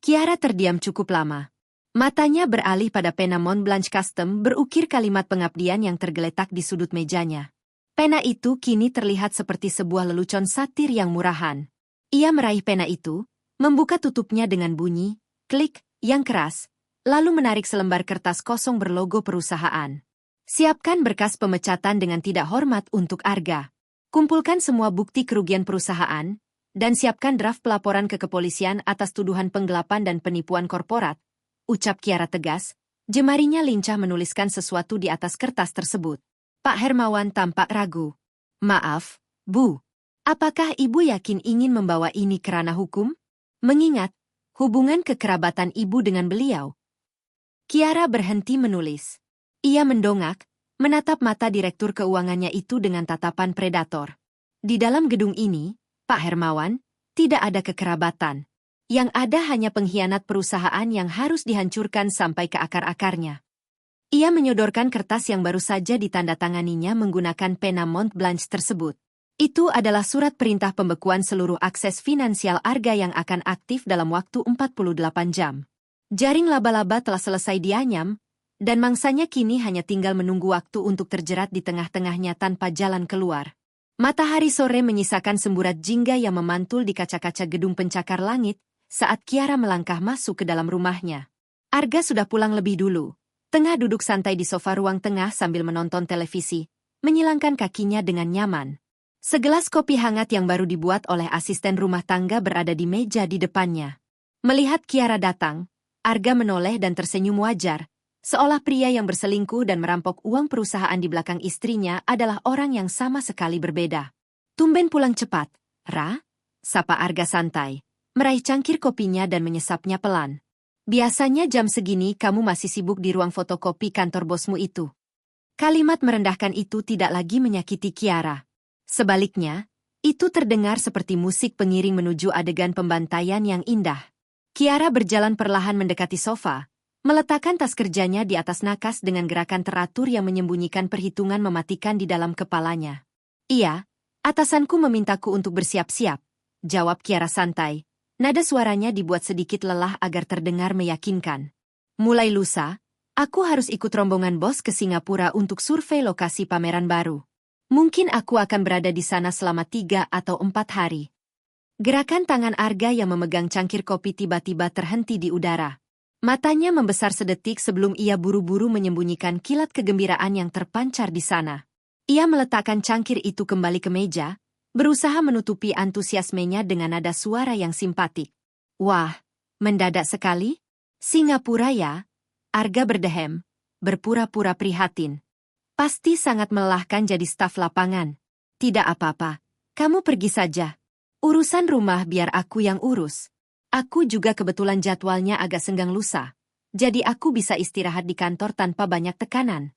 Speaker 1: Kiara terdiam cukup lama. Matanya beralih pada pena Montblanc Custom berukir kalimat pengabdian yang tergeletak di sudut mejanya. Pena itu kini terlihat seperti sebuah lelucon satir yang murahan. Ia meraih pena itu, membuka tutupnya dengan bunyi, klik, yang keras, lalu menarik selembar kertas kosong berlogo perusahaan. Siapkan berkas pemecatan dengan tidak hormat untuk Arga. Kumpulkan semua bukti kerugian perusahaan, dan siapkan draft pelaporan ke kepolisian atas tuduhan penggelapan dan penipuan korporat, ucap Kiara tegas, jemarinya lincah menuliskan sesuatu di atas kertas tersebut. Pak Hermawan tampak ragu. Maaf, Bu. Apakah Ibu yakin ingin membawa ini ke ranah hukum? Mengingat hubungan kekerabatan Ibu dengan beliau. Kiara berhenti menulis. Ia mendongak, menatap mata direktur keuangannya itu dengan tatapan predator. Di dalam gedung ini, Pak Hermawan, tidak ada kekerabatan. Yang ada hanya pengkhianat perusahaan yang harus dihancurkan sampai ke akar-akarnya. Ia menyodorkan kertas yang baru saja ditandatanganinya menggunakan pena Montblanc tersebut. Itu adalah surat perintah pembekuan seluruh akses finansial Arga yang akan aktif dalam waktu 48 jam. Jaring laba-laba telah selesai dianyam, dan mangsanya kini hanya tinggal menunggu waktu untuk terjerat di tengah-tengahnya tanpa jalan keluar. Matahari sore menyisakan semburat jingga yang memantul di kaca-kaca gedung pencakar langit saat Kiara melangkah masuk ke dalam rumahnya. Arga sudah pulang lebih dulu, tengah duduk santai di sofa ruang tengah sambil menonton televisi, menyilangkan kakinya dengan nyaman. Segelas kopi hangat yang baru dibuat oleh asisten rumah tangga berada di meja di depannya. Melihat Kiara datang, Arga menoleh dan tersenyum wajar, seolah pria yang berselingkuh dan merampok uang perusahaan di belakang istrinya adalah orang yang sama sekali berbeda. Tumben pulang cepat, Ra? Sapa Arga santai, meraih cangkir kopinya dan menyesapnya pelan. Biasanya jam segini kamu masih sibuk di ruang fotokopi kantor bosmu itu. Kalimat merendahkan itu tidak lagi menyakiti Kiara. Sebaliknya, itu terdengar seperti musik pengiring menuju adegan pembantaian yang indah. Kiara berjalan perlahan mendekati sofa, meletakkan tas kerjanya di atas nakas dengan gerakan teratur yang menyembunyikan perhitungan mematikan di dalam kepalanya. Iya, atasanku memintaku untuk bersiap-siap, jawab Kiara santai. Nada suaranya dibuat sedikit lelah agar terdengar meyakinkan. Mulai lusa, aku harus ikut rombongan bos ke Singapura untuk survei lokasi pameran baru. Mungkin aku akan berada di sana selama 3 atau 4 hari. Gerakan tangan Arga yang memegang cangkir kopi tiba-tiba terhenti di udara. Matanya membesar sedetik sebelum ia buru-buru menyembunyikan kilat kegembiraan yang terpancar di sana. Ia meletakkan cangkir itu kembali ke meja, berusaha menutupi antusiasmenya dengan nada suara yang simpatik. Wah, mendadak sekali? Singapura ya? Arga berdehem, berpura-pura prihatin. Pasti sangat melelahkan jadi staf lapangan. Tidak apa-apa, kamu pergi saja. Urusan rumah biar aku yang urus. Aku juga kebetulan jadwalnya agak senggang lusa, jadi aku bisa istirahat di kantor tanpa banyak tekanan.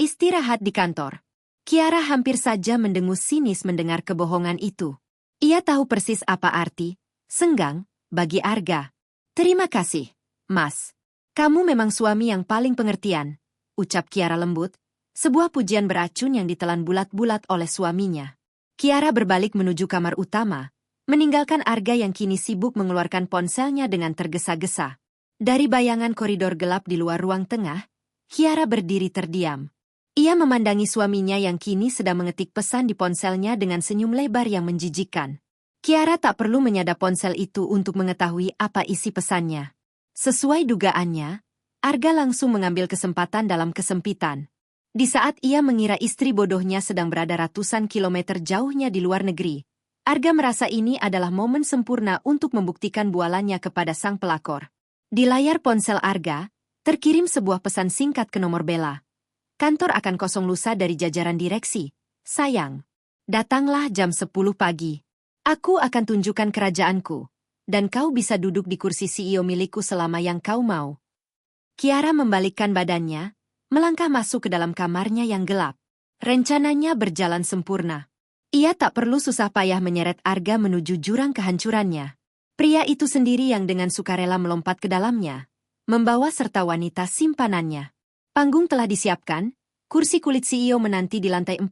Speaker 1: Istirahat di kantor. Kiara hampir saja mendengus sinis mendengar kebohongan itu. Ia tahu persis apa arti senggang bagi Arga. Terima kasih, Mas, kamu memang suami yang paling pengertian, ucap Kiara lembut, sebuah pujian beracun yang ditelan bulat-bulat oleh suaminya. Kiara berbalik menuju kamar utama, meninggalkan Arga yang kini sibuk mengeluarkan ponselnya dengan tergesa-gesa. Dari bayangan koridor gelap di luar ruang tengah, Kiara berdiri terdiam. Ia memandangi suaminya yang kini sedang mengetik pesan di ponselnya dengan senyum lebar yang menjijikkan. Kiara tak perlu menyadap ponsel itu untuk mengetahui apa isi pesannya. Sesuai dugaannya, Arga langsung mengambil kesempatan dalam kesempitan. Di saat ia mengira istri bodohnya sedang berada ratusan kilometer jauhnya di luar negeri, Arga merasa ini adalah momen sempurna untuk membuktikan bualannya kepada sang pelakor. Di layar ponsel Arga, terkirim sebuah pesan singkat ke nomor Bella. Kantor akan kosong lusa dari jajaran direksi. Sayang, datanglah jam 10 pagi. Aku akan tunjukkan kerajaanku, dan kau bisa duduk di kursi CEO milikku selama yang kau mau. Kiara membalikkan badannya, melangkah masuk ke dalam kamarnya yang gelap. Rencananya berjalan sempurna. Ia tak perlu susah payah menyeret Arga menuju jurang kehancurannya. Pria itu sendiri yang dengan sukarela melompat ke dalamnya, membawa serta wanita simpanannya. Panggung telah disiapkan, kursi kulit CEO menanti di lantai 40,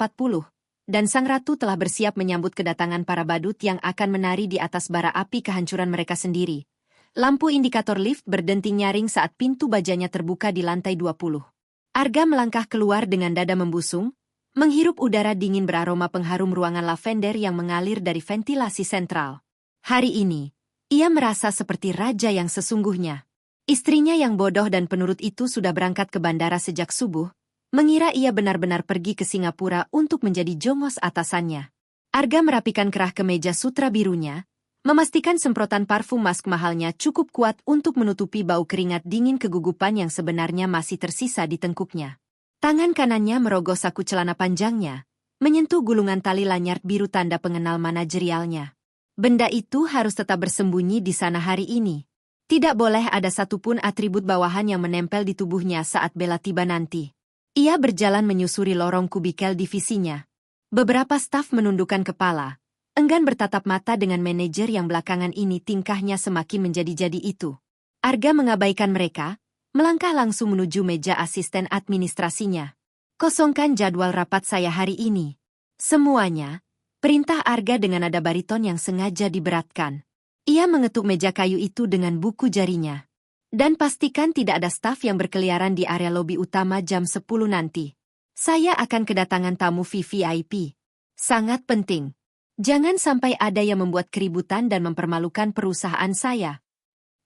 Speaker 1: dan sang ratu telah bersiap menyambut kedatangan para badut yang akan menari di atas bara api kehancuran mereka sendiri. Lampu indikator lift berdenting nyaring saat pintu bajanya terbuka di lantai 20. Arga melangkah keluar dengan dada membusung, menghirup udara dingin beraroma pengharum ruangan lavender yang mengalir dari ventilasi sentral. Hari ini, ia merasa seperti raja yang sesungguhnya. Istrinya yang bodoh dan penurut itu sudah berangkat ke bandara sejak subuh, mengira ia benar-benar pergi ke Singapura untuk menjadi jongos atasannya. Arga merapikan kerah kemeja sutra birunya, memastikan semprotan parfum mask mahalnya cukup kuat untuk menutupi bau keringat dingin kegugupan yang sebenarnya masih tersisa di tengkuknya. Tangan kanannya merogoh saku celana panjangnya, menyentuh gulungan tali lanyard biru tanda pengenal manajerialnya. Benda itu harus tetap bersembunyi di sana hari ini. Tidak boleh ada satupun atribut bawahan yang menempel di tubuhnya saat Bella tiba nanti. Ia berjalan menyusuri lorong kubikel divisinya. Beberapa staf menundukkan kepala, enggan bertatap mata dengan manajer yang belakangan ini tingkahnya semakin menjadi-jadi itu. Arga mengabaikan mereka, melangkah langsung menuju meja asisten administrasinya. Kosongkan jadwal rapat saya hari ini. Semuanya, perintah Arga dengan nada bariton yang sengaja diberatkan. Ia mengetuk meja kayu itu dengan buku jarinya. Dan pastikan tidak ada staf yang berkeliaran di area lobi utama jam 10 nanti. Saya akan kedatangan tamu VVIP. Sangat penting. Jangan sampai ada yang membuat keributan dan mempermalukan perusahaan saya.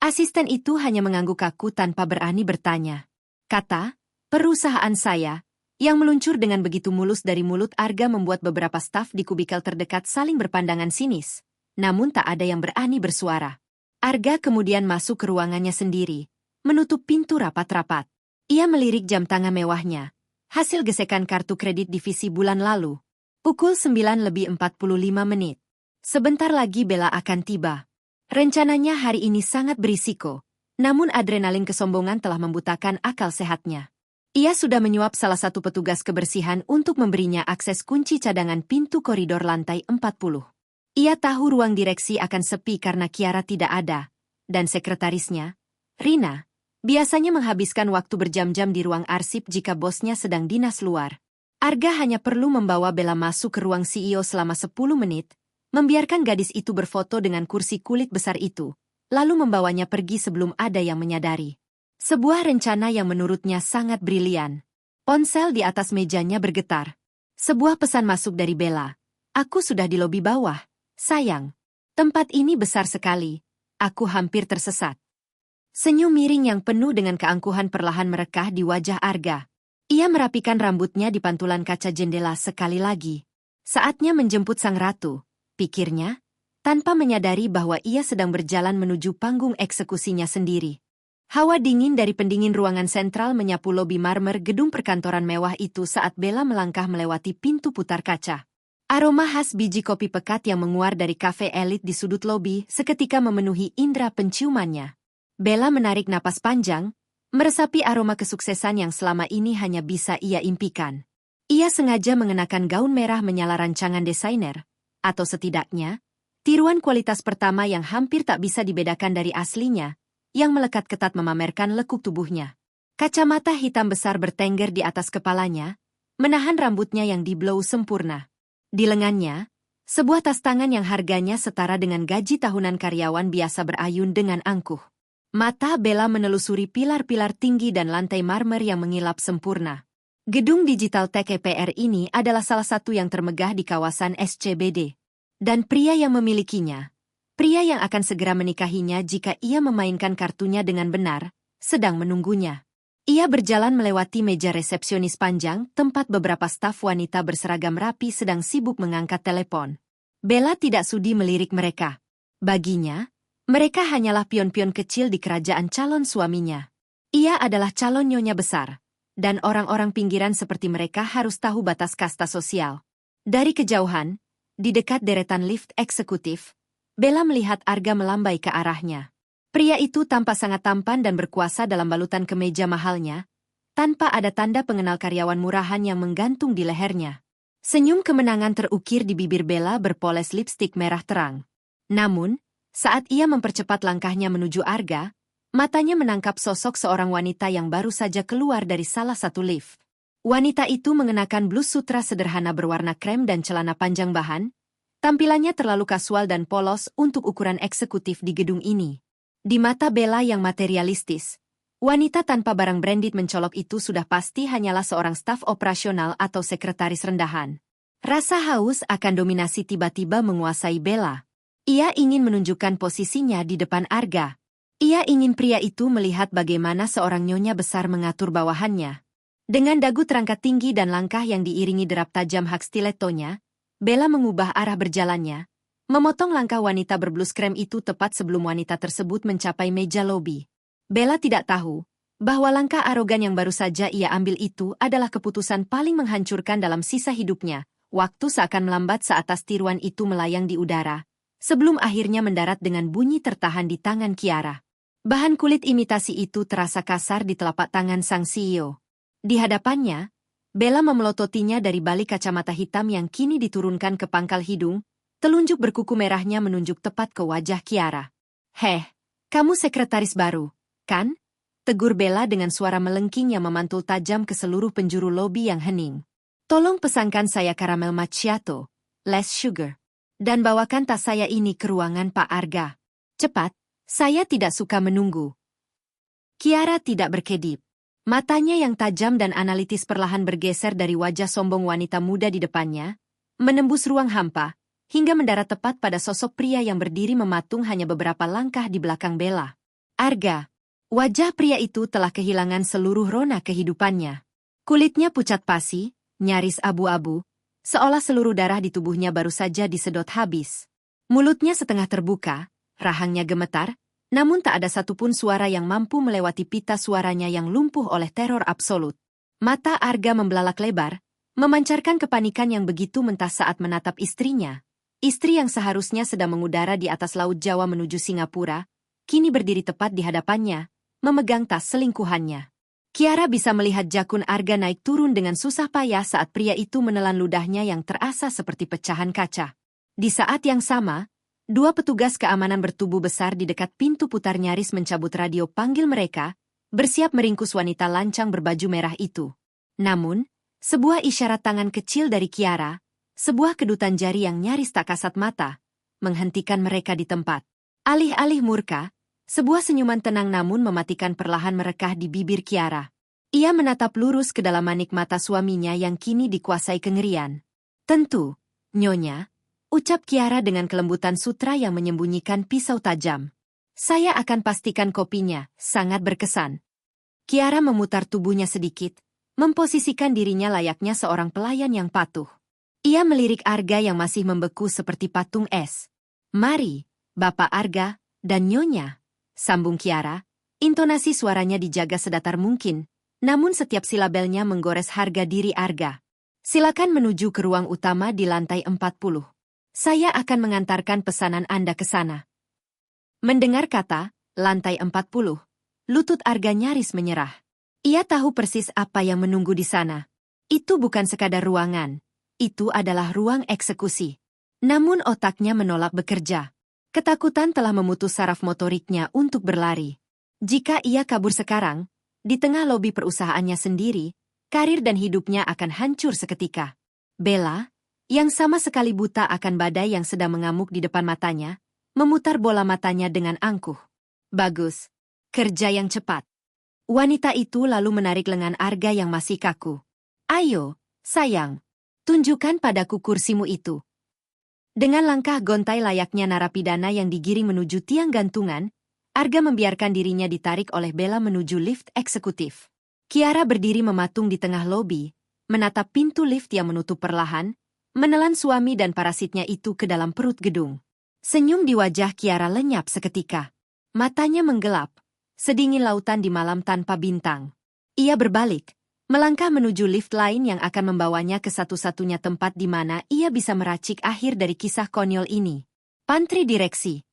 Speaker 1: Asisten itu hanya mengangguk kaku tanpa berani bertanya. Kata, perusahaan saya, yang meluncur dengan begitu mulus dari mulut Arga membuat beberapa staf di kubikel terdekat saling berpandangan sinis. Namun tak ada yang berani bersuara. Arga kemudian masuk ke ruangannya sendiri, menutup pintu rapat-rapat. Ia melirik jam tangan mewahnya, hasil gesekan kartu kredit divisi bulan lalu. Pukul 9:45. Sebentar lagi Bella akan tiba. Rencananya hari ini sangat berisiko, namun adrenalin kesombongan telah membutakan akal sehatnya. Ia sudah menyuap salah satu petugas kebersihan untuk memberinya akses kunci cadangan pintu koridor lantai 40. Ia tahu ruang direksi akan sepi karena Kiara tidak ada, dan sekretarisnya, Rina, biasanya menghabiskan waktu berjam-jam di ruang arsip jika bosnya sedang dinas luar. Arga hanya perlu membawa Bella masuk ke ruang CEO selama 10 menit, membiarkan gadis itu berfoto dengan kursi kulit besar itu, lalu membawanya pergi sebelum ada yang menyadari. Sebuah rencana yang menurutnya sangat brilian. Ponsel di atas mejanya bergetar. Sebuah pesan masuk dari Bella. Aku sudah di lobi bawah. Sayang, tempat ini besar sekali. Aku hampir tersesat. Senyum miring yang penuh dengan keangkuhan perlahan merekah di wajah Arga. Ia merapikan rambutnya di pantulan kaca jendela sekali lagi. Saatnya menjemput sang ratu, pikirnya, tanpa menyadari bahwa ia sedang berjalan menuju panggung eksekusinya sendiri. Hawa dingin dari pendingin ruangan sentral menyapu lobi marmer gedung perkantoran mewah itu saat Bella melangkah melewati pintu putar kaca. Aroma khas biji kopi pekat yang menguar dari kafe elit di sudut lobi seketika memenuhi indera penciumannya. Bella menarik napas panjang, meresapi aroma kesuksesan yang selama ini hanya bisa ia impikan. Ia sengaja mengenakan gaun merah menyala rancangan desainer, atau setidaknya, tiruan kualitas pertama yang hampir tak bisa dibedakan dari aslinya, yang melekat ketat memamerkan lekuk tubuhnya. Kacamata hitam besar bertengger di atas kepalanya, menahan rambutnya yang di-blow sempurna. Di lengannya, sebuah tas tangan yang harganya setara dengan gaji tahunan karyawan biasa berayun dengan angkuh. Mata Bella menelusuri pilar-pilar tinggi dan lantai marmer yang mengilap sempurna. Gedung Digital Tech EPR ini adalah salah satu yang termegah di kawasan SCBD. Dan pria yang memilikinya, pria yang akan segera menikahinya jika ia memainkan kartunya dengan benar, sedang menunggunya. Ia berjalan melewati meja resepsionis panjang, tempat beberapa staf wanita berseragam rapi sedang sibuk mengangkat telepon. Bella tidak sudi melirik mereka. Baginya, mereka hanyalah pion-pion kecil di kerajaan calon suaminya. Ia adalah calon nyonya besar, dan orang-orang pinggiran seperti mereka harus tahu batas kasta sosial. Dari kejauhan, di dekat deretan lift eksekutif, Bella melihat Arga melambai ke arahnya. Pria itu tampak sangat tampan dan berkuasa dalam balutan kemeja mahalnya, tanpa ada tanda pengenal karyawan murahan yang menggantung di lehernya. Senyum kemenangan terukir di bibir Bella berpoles lipstik merah terang. Namun, saat ia mempercepat langkahnya menuju Arga, matanya menangkap sosok seorang wanita yang baru saja keluar dari salah satu lift. Wanita itu mengenakan blus sutra sederhana berwarna krem dan celana panjang bahan. Tampilannya terlalu kasual dan polos untuk ukuran eksekutif di gedung ini. Di mata Bella yang materialistis, wanita tanpa barang branded mencolok itu sudah pasti hanyalah seorang staf operasional atau sekretaris rendahan. Rasa haus akan dominasi tiba-tiba menguasai Bella. Ia ingin menunjukkan posisinya di depan Arga. Ia ingin pria itu melihat bagaimana seorang nyonya besar mengatur bawahannya. Dengan dagu terangkat tinggi dan langkah yang diiringi derap tajam hak stilettonya, Bella mengubah arah berjalannya, memotong langkah wanita berblus krem itu tepat sebelum wanita tersebut mencapai meja lobi. Bella tidak tahu bahwa langkah arogan yang baru saja ia ambil itu adalah keputusan paling menghancurkan dalam sisa hidupnya. Waktu seakan melambat saat tas tiruan itu melayang di udara, sebelum akhirnya mendarat dengan bunyi tertahan di tangan Kiara. Bahan kulit imitasi itu terasa kasar di telapak tangan sang CEO. Di hadapannya, Bella memelototinya dari balik kacamata hitam yang kini diturunkan ke pangkal hidung, telunjuk berkuku merahnya menunjuk tepat ke wajah Kiara. "Heh, kamu sekretaris baru, kan?" tegur Bella dengan suara melengking yang memantul tajam ke seluruh penjuru lobi yang hening. "Tolong pesankan saya karamel macchiato, less sugar. Dan bawakan tas saya ini ke ruangan Pak Arga. Cepat, saya tidak suka menunggu." Kiara tidak berkedip. Matanya yang tajam dan analitis perlahan bergeser dari wajah sombong wanita muda di depannya, menembus ruang hampa, hingga mendarat tepat pada sosok pria yang berdiri mematung hanya beberapa langkah di belakang Bella. Arga. Wajah pria itu telah kehilangan seluruh rona kehidupannya. Kulitnya pucat pasi, nyaris abu-abu, seolah seluruh darah di tubuhnya baru saja disedot habis. Mulutnya setengah terbuka, rahangnya gemetar, namun tak ada satupun suara yang mampu melewati pita suaranya yang lumpuh oleh teror absolut. Mata Arga membelalak lebar, memancarkan kepanikan yang begitu mentah saat menatap istrinya. Istri yang seharusnya sedang mengudara di atas Laut Jawa menuju Singapura, kini berdiri tepat di hadapannya, memegang tas selingkuhannya. Kiara bisa melihat jakun Arga naik turun dengan susah payah saat pria itu menelan ludahnya yang terasa seperti pecahan kaca. Di saat yang sama, dua petugas keamanan bertubuh besar di dekat pintu putar nyaris mencabut radio panggil mereka, bersiap meringkus wanita lancang berbaju merah itu. Namun, sebuah isyarat tangan kecil dari Kiara, sebuah kedutan jari yang nyaris tak kasat mata, menghentikan mereka di tempat. Alih-alih murka, sebuah senyuman tenang namun mematikan perlahan merekah di bibir Kiara. Ia menatap lurus ke dalam manik mata suaminya yang kini dikuasai kengerian. "Tentu, Nyonya," ucap Kiara dengan kelembutan sutra yang menyembunyikan pisau tajam. "Saya akan pastikan kopinya, sangat berkesan." Kiara memutar tubuhnya sedikit, memposisikan dirinya layaknya seorang pelayan yang patuh. Ia melirik Arga yang masih membeku seperti patung es. "Mari, Bapak Arga dan Nyonya," sambung Kiara, intonasi suaranya dijaga sedatar mungkin, namun setiap silabelnya menggores harga diri Arga. "Silakan menuju ke ruang utama di lantai 40. Saya akan mengantarkan pesanan Anda ke sana." Mendengar kata, lantai 40, lutut Arga nyaris menyerah. Ia tahu persis apa yang menunggu di sana. Itu bukan sekadar ruangan, itu adalah ruang eksekusi. Namun otaknya menolak bekerja. Ketakutan telah memutus saraf motoriknya untuk berlari. Jika ia kabur sekarang, di tengah lobi perusahaannya sendiri, karir dan hidupnya akan hancur seketika. Bella, yang sama sekali buta akan badai yang sedang mengamuk di depan matanya, memutar bola matanya dengan angkuh. Bagus. Kerja yang cepat. Wanita itu lalu menarik lengan Arga yang masih kaku. Ayo, sayang. Tunjukkan padaku kursimu itu. Dengan langkah gontai layaknya narapidana yang digiring menuju tiang gantungan, Arga membiarkan dirinya ditarik oleh Bella menuju lift eksekutif. Kiara berdiri mematung di tengah lobi, menatap pintu lift yang menutup perlahan, menelan suami dan parasitnya itu ke dalam perut gedung. Senyum di wajah Kiara lenyap seketika. Matanya menggelap. Sedingin lautan di malam tanpa bintang. Ia berbalik, melangkah menuju lift lain yang akan membawanya ke satu-satunya tempat di mana ia bisa meracik akhir dari kisah konyol ini. Pantry direksi.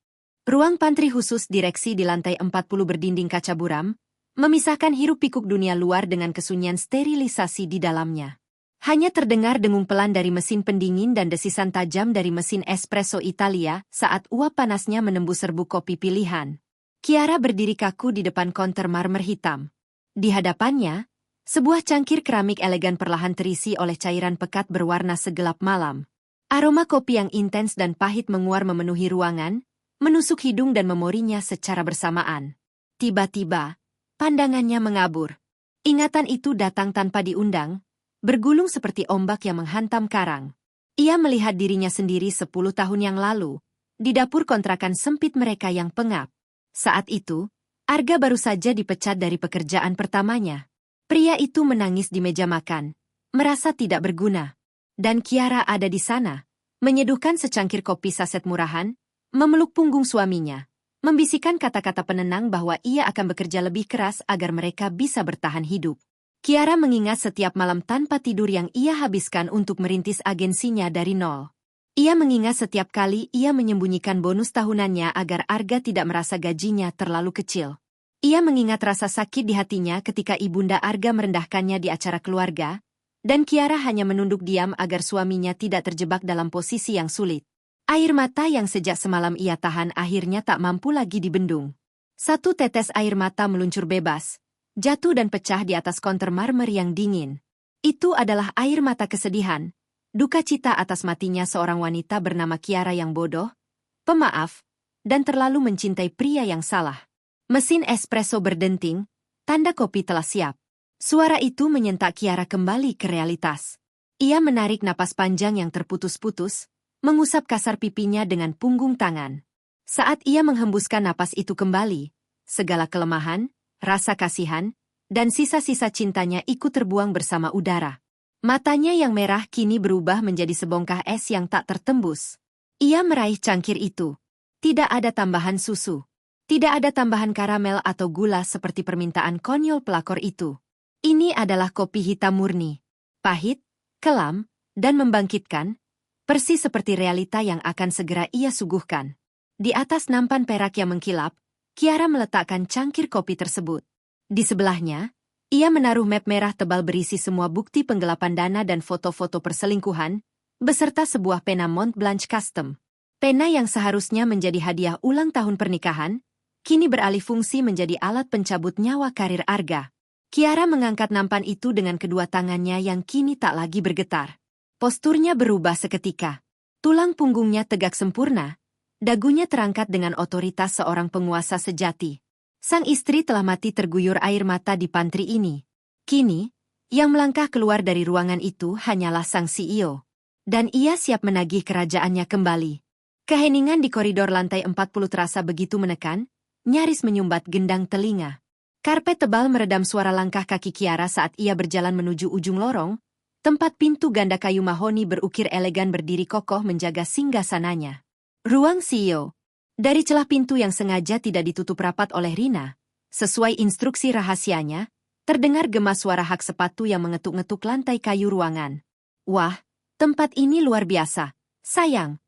Speaker 1: Ruang pantry khusus direksi di lantai 40 berdinding kaca buram, memisahkan hiruk-pikuk dunia luar dengan kesunyian sterilisasi di dalamnya. Hanya terdengar dengung pelan dari mesin pendingin dan desisan tajam dari mesin espresso Italia saat uap panasnya menembus serbuk kopi pilihan. Kiara berdiri kaku di depan konter marmer hitam. Di hadapannya, sebuah cangkir keramik elegan perlahan terisi oleh cairan pekat berwarna segelap malam. Aroma kopi yang intens dan pahit menguar memenuhi ruangan, menusuk hidung dan memorinya secara bersamaan. Tiba-tiba, pandangannya mengabur. Ingatan itu datang tanpa diundang, bergulung seperti ombak yang menghantam karang. Ia melihat dirinya sendiri 10 tahun yang lalu, di dapur kontrakan sempit mereka yang pengap. Saat itu, Arga baru saja dipecat dari pekerjaan pertamanya. Pria itu menangis di meja makan, merasa tidak berguna. Dan Kiara ada di sana, menyeduhkan secangkir kopi saset murahan, memeluk punggung suaminya, membisikkan kata-kata penenang bahwa ia akan bekerja lebih keras agar mereka bisa bertahan hidup. Kiara mengingat setiap malam tanpa tidur yang ia habiskan untuk merintis agensinya dari nol. Ia mengingat setiap kali ia menyembunyikan bonus tahunannya agar Arga tidak merasa gajinya terlalu kecil. Ia mengingat rasa sakit di hatinya ketika ibunda Arga merendahkannya di acara keluarga, dan Kiara hanya menunduk diam agar suaminya tidak terjebak dalam posisi yang sulit. Air mata yang sejak semalam ia tahan akhirnya tak mampu lagi dibendung. Satu tetes air mata meluncur bebas, jatuh dan pecah di atas konter marmer yang dingin. Itu adalah air mata kesedihan. Duka cita atas matinya seorang wanita bernama Kiara yang bodoh, pemaaf, dan terlalu mencintai pria yang salah. Mesin espresso berdenting, tanda kopi telah siap. Suara itu menyentak Kiara kembali ke realitas. Ia menarik napas panjang yang terputus-putus, mengusap kasar pipinya dengan punggung tangan. Saat ia menghembuskan napas itu kembali, segala kelemahan, rasa kasihan, dan sisa-sisa cintanya ikut terbuang bersama udara. Matanya yang merah kini berubah menjadi sebongkah es yang tak tertembus. Ia meraih cangkir itu. Tidak ada tambahan susu. Tidak ada tambahan karamel atau gula seperti permintaan konyol pelakor itu. Ini adalah kopi hitam murni. Pahit, kelam, dan membangkitkan, persis seperti realita yang akan segera ia suguhkan. Di atas nampan perak yang mengkilap, Kiara meletakkan cangkir kopi tersebut. Di sebelahnya, ia menaruh map merah tebal berisi semua bukti penggelapan dana dan foto-foto perselingkuhan, beserta sebuah pena Mont Blanc custom. Pena yang seharusnya menjadi hadiah ulang tahun pernikahan, kini beralih fungsi menjadi alat pencabut nyawa karir Arga. Kiara mengangkat nampan itu dengan kedua tangannya yang kini tak lagi bergetar. Posturnya berubah seketika. Tulang punggungnya tegak sempurna, dagunya terangkat dengan otoritas seorang penguasa sejati. Sang istri telah mati terguyur air mata di pantry ini. Kini, yang melangkah keluar dari ruangan itu hanyalah sang CEO. Dan ia siap menagih kerajaannya kembali. Keheningan di koridor lantai 40 terasa begitu menekan, nyaris menyumbat gendang telinga. Karpet tebal meredam suara langkah kaki Kiara saat ia berjalan menuju ujung lorong, tempat pintu ganda kayu mahoni berukir elegan berdiri kokoh menjaga singgasananya. Ruang CEO. Dari celah pintu yang sengaja tidak ditutup rapat oleh Rina, sesuai instruksi rahasianya, terdengar gema suara hak sepatu yang mengetuk-ngetuk lantai kayu ruangan. Wah, tempat ini luar biasa, sayang.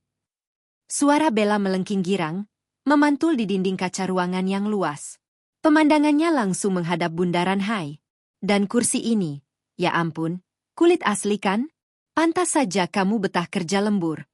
Speaker 1: Suara Bella melengking girang, memantul di dinding kaca ruangan yang luas. Pemandangannya langsung menghadap bundaran Hai. Dan kursi ini, ya ampun, kulit asli kan? Pantas saja kamu betah kerja lembur.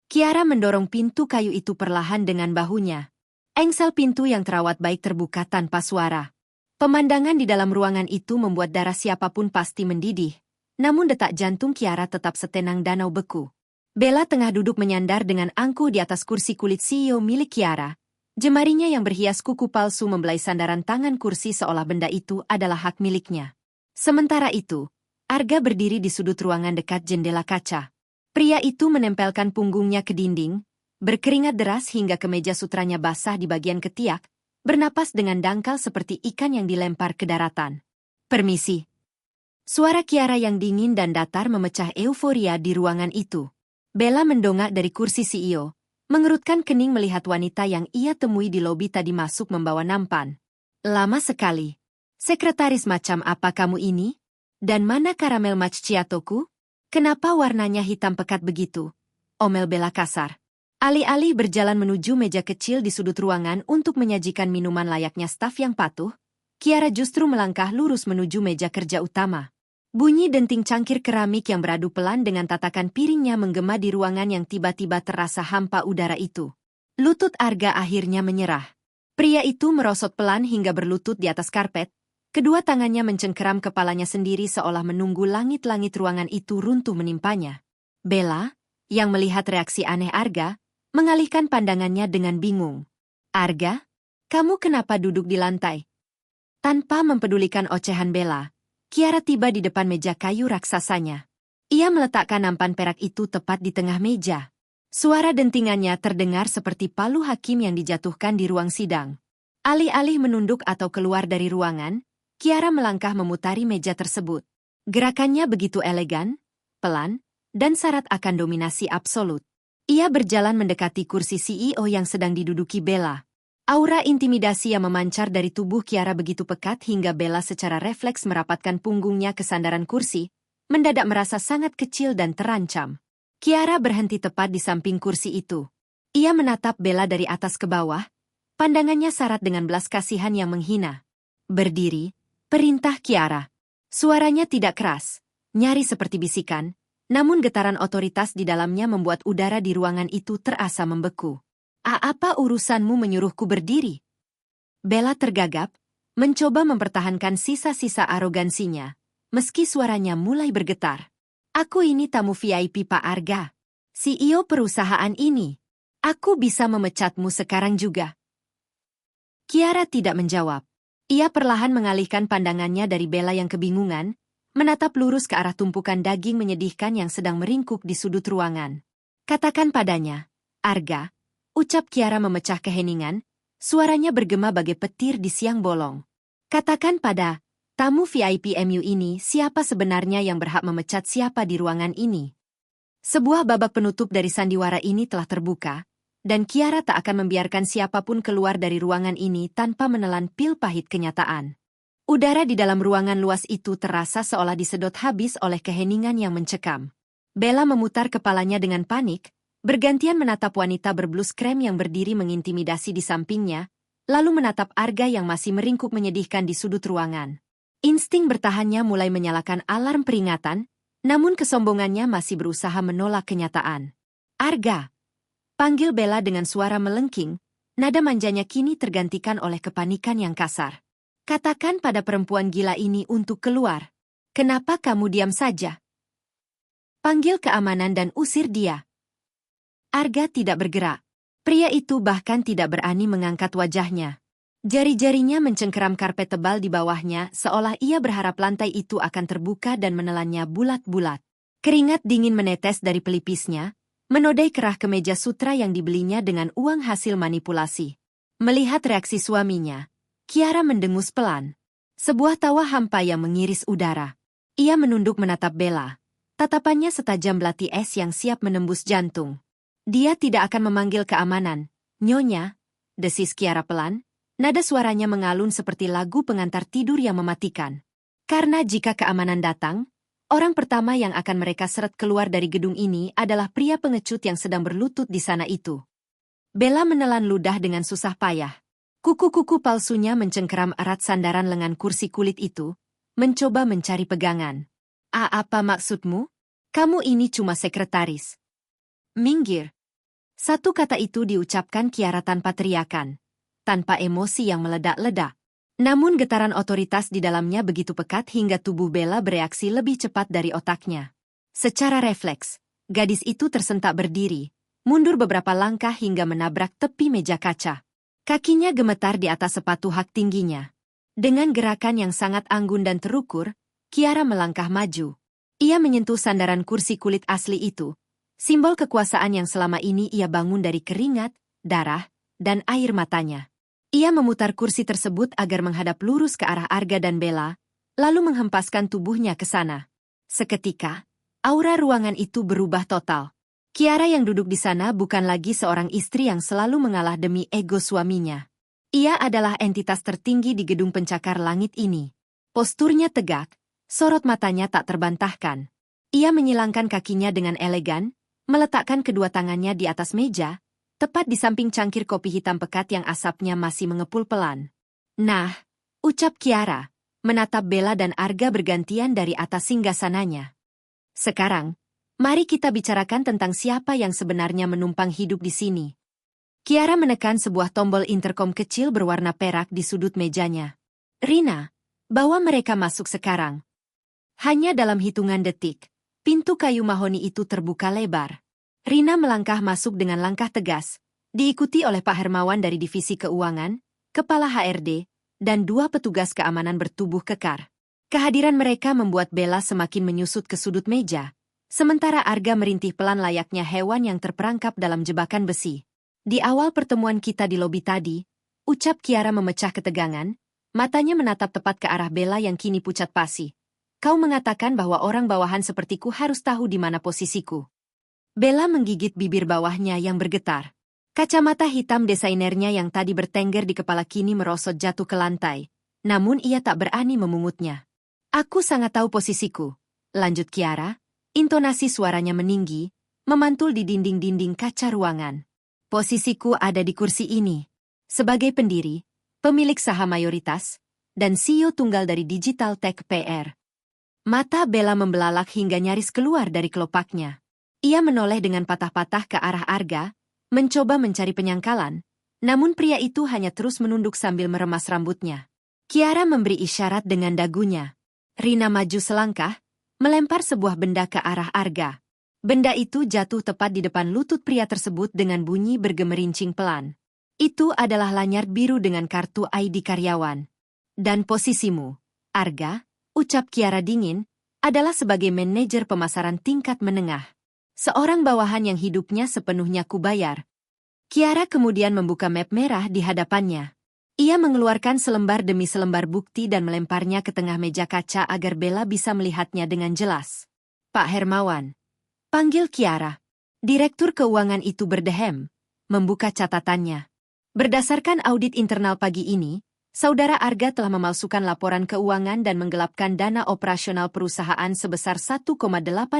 Speaker 1: Kiara mendorong pintu kayu itu perlahan dengan bahunya. Engsel pintu yang terawat baik terbuka tanpa suara. Pemandangan di dalam ruangan itu membuat darah siapapun pasti mendidih. Namun detak jantung Kiara tetap setenang danau beku. Bella tengah duduk menyandar dengan angkuh di atas kursi kulit CEO milik Kiara. Jemarinya yang berhias kuku palsu membelai sandaran tangan kursi seolah benda itu adalah hak miliknya. Sementara itu, Arga berdiri di sudut ruangan dekat jendela kaca. Pria itu menempelkan punggungnya ke dinding, berkeringat deras hingga kemeja sutranya basah di bagian ketiak, bernapas dengan dangkal seperti ikan yang dilempar ke daratan. "Permisi." Suara Kiara yang dingin dan datar memecah euforia di ruangan itu. Bella mendongak dari kursi CEO, mengerutkan kening melihat wanita yang ia temui di lobi tadi masuk membawa nampan. "Lama sekali. Sekretaris macam apa kamu ini? Dan mana karamel macchiatoku? Kenapa warnanya hitam pekat begitu?" omel Bella kasar. Alih-alih berjalan menuju meja kecil di sudut ruangan untuk menyajikan minuman layaknya staf yang patuh, Kiara justru melangkah lurus menuju meja kerja utama. Bunyi denting cangkir keramik yang beradu pelan dengan tatakan piringnya menggema di ruangan yang tiba-tiba terasa hampa udara itu. Lutut Arga akhirnya menyerah. Pria itu merosot pelan hingga berlutut di atas karpet, kedua tangannya mencengkeram kepalanya sendiri seolah menunggu langit-langit ruangan itu runtuh menimpanya. Bella, yang melihat reaksi aneh Arga, mengalihkan pandangannya dengan bingung. "Arga, kamu kenapa duduk di lantai?" Tanpa mempedulikan ocehan Bella, Kiara tiba di depan meja kayu raksasanya. Ia meletakkan nampan perak itu tepat di tengah meja. Suara dentingannya terdengar seperti palu hakim yang dijatuhkan di ruang sidang. Alih-alih menunduk atau keluar dari ruangan, Kiara melangkah memutari meja tersebut. Gerakannya begitu elegan, pelan, dan syarat akan dominasi absolut. Ia berjalan mendekati kursi CEO yang sedang diduduki Bella. Aura intimidasi yang memancar dari tubuh Kiara begitu pekat hingga Bella secara refleks merapatkan punggungnya ke sandaran kursi, mendadak merasa sangat kecil dan terancam. Kiara berhenti tepat di samping kursi itu. Ia menatap Bella dari atas ke bawah, pandangannya syarat dengan belas kasihan yang menghina. "Berdiri," perintah Kiara. Suaranya tidak keras, nyaris seperti bisikan, namun getaran otoritas di dalamnya membuat udara di ruangan itu terasa membeku. "Apa urusanmu menyuruhku berdiri?" Bella tergagap, mencoba mempertahankan sisa-sisa arogansinya, meski suaranya mulai bergetar. "Aku ini tamu VIP Pak Arga, CEO perusahaan ini. Aku bisa memecatmu sekarang juga." Kiara tidak menjawab. Ia perlahan mengalihkan pandangannya dari Bella yang kebingungan, menatap lurus ke arah tumpukan daging menyedihkan yang sedang meringkuk di sudut ruangan. "Katakan padanya, Arga," ucap Kiara memecah keheningan, suaranya bergema bagai petir di siang bolong. "Katakan pada tamu VIP MU ini siapa sebenarnya yang berhak memecat siapa di ruangan ini." Sebuah babak penutup dari sandiwara ini telah terbuka, dan Kiara tak akan membiarkan siapapun keluar dari ruangan ini tanpa menelan pil pahit kenyataan. Udara di dalam ruangan luas itu terasa seolah disedot habis oleh keheningan yang mencekam. Bella memutar kepalanya dengan panik, bergantian menatap wanita berblus krem yang berdiri mengintimidasi di sampingnya, lalu menatap Arga yang masih meringkuk menyedihkan di sudut ruangan. Insting bertahannya mulai menyalakan alarm peringatan, namun kesombongannya masih berusaha menolak kenyataan. "Arga!" panggil Bella dengan suara melengking, nada manjanya kini tergantikan oleh kepanikan yang kasar. "Katakan pada perempuan gila ini untuk keluar. Kenapa kamu diam saja? Panggil keamanan dan usir dia." Arga tidak bergerak. Pria itu bahkan tidak berani mengangkat wajahnya. Jari-jarinya mencengkeram karpet tebal di bawahnya seolah ia berharap lantai itu akan terbuka dan menelannya bulat-bulat. Keringat dingin menetes dari pelipisnya, menodai kerah kemeja sutra yang dibelinya dengan uang hasil manipulasi. Melihat reaksi suaminya, Kiara mendengus pelan. Sebuah tawa hampa yang mengiris udara. Ia menunduk menatap Bella. Tatapannya setajam belati es yang siap menembus jantung. "Dia tidak akan memanggil keamanan, Nyonya," desis Kiara pelan, nada suaranya mengalun seperti lagu pengantar tidur yang mematikan. "Karena jika keamanan datang, orang pertama yang akan mereka seret keluar dari gedung ini adalah pria pengecut yang sedang berlutut di sana itu." Bella menelan ludah dengan susah payah. Kuku-kuku palsunya mencengkeram erat sandaran lengan kursi kulit itu, mencoba mencari pegangan. Apa maksudmu? Kamu ini cuma sekretaris." "Minggir." Satu kata itu diucapkan Kiara tanpa teriakan. tanpa emosi yang meledak-ledak. Namun getaran otoritas di dalamnya begitu pekat hingga tubuh Bella bereaksi lebih cepat dari otaknya. Secara refleks, gadis itu tersentak berdiri, mundur beberapa langkah hingga menabrak tepi meja kaca. Kakinya gemetar di atas sepatu hak tingginya. Dengan gerakan yang sangat anggun dan terukur, Kiara melangkah maju. Ia menyentuh sandaran kursi kulit asli itu, simbol kekuasaan yang selama ini ia bangun dari keringat, darah, dan air matanya. Ia memutar kursi tersebut agar menghadap lurus ke arah Arga dan Bella, lalu menghempaskan tubuhnya ke sana. Seketika, aura ruangan itu berubah total. Kiara yang duduk di sana bukan lagi seorang istri yang selalu mengalah demi ego suaminya. Ia adalah entitas tertinggi di gedung pencakar langit ini. Posturnya tegak, sorot matanya tak terbantahkan. Ia menyilangkan kakinya dengan elegan, meletakkan kedua tangannya di atas meja, tepat di samping cangkir kopi hitam pekat yang asapnya masih mengepul pelan. Nah, ucap Kiara, menatap Bella dan Arga bergantian dari atas singgasananya. Sekarang, mari kita bicarakan tentang siapa yang sebenarnya menumpang hidup di sini. Kiara menekan sebuah tombol interkom kecil berwarna perak di sudut mejanya. Rina, bawa mereka masuk sekarang. Hanya dalam hitungan detik, pintu kayu mahoni itu terbuka lebar. Rina melangkah masuk dengan langkah tegas, diikuti oleh Pak Hermawan dari Divisi Keuangan, Kepala HRD, dan 2 petugas keamanan bertubuh kekar. Kehadiran mereka membuat Bella semakin menyusut ke sudut meja, sementara Arga merintih pelan layaknya hewan yang terperangkap dalam jebakan besi. Di awal pertemuan kita di lobi tadi, ucap Kiara memecah ketegangan, matanya menatap tepat ke arah Bella yang kini pucat pasi. Kau mengatakan bahwa orang bawahan sepertiku harus tahu di mana posisiku. Bella menggigit bibir bawahnya yang bergetar. Kacamata hitam desainernya yang tadi bertengger di kepala kini merosot jatuh ke lantai, namun ia tak berani memungutnya. Aku sangat tahu posisiku, lanjut Kiara, intonasi suaranya meninggi, memantul di dinding-dinding kaca ruangan. Posisiku ada di kursi ini. Sebagai pendiri, pemilik saham mayoritas, dan CEO tunggal dari Digital Tech PR. Mata Bella membelalak hingga nyaris keluar dari kelopaknya. Ia menoleh dengan patah-patah ke arah Arga, mencoba mencari penyangkalan, namun pria itu hanya terus menunduk sambil meremas rambutnya. Kiara memberi isyarat dengan dagunya. Rina maju selangkah, melempar sebuah benda ke arah Arga. Benda itu jatuh tepat di depan lutut pria tersebut dengan bunyi bergemerincing pelan. Itu adalah lanyard biru dengan kartu ID karyawan. Dan posisimu, Arga, ucap Kiara dingin, adalah sebagai manajer pemasaran tingkat menengah. Seorang bawahan yang hidupnya sepenuhnya kubayar. Kiara kemudian membuka map merah di hadapannya. Ia mengeluarkan selembar demi selembar bukti dan melemparnya ke tengah meja kaca agar Bella bisa melihatnya dengan jelas. Pak Hermawan, panggil Kiara. Direktur keuangan itu berdehem, membuka catatannya. Berdasarkan audit internal pagi ini, Saudara Arga telah memalsukan laporan keuangan dan menggelapkan dana operasional perusahaan sebesar 1,8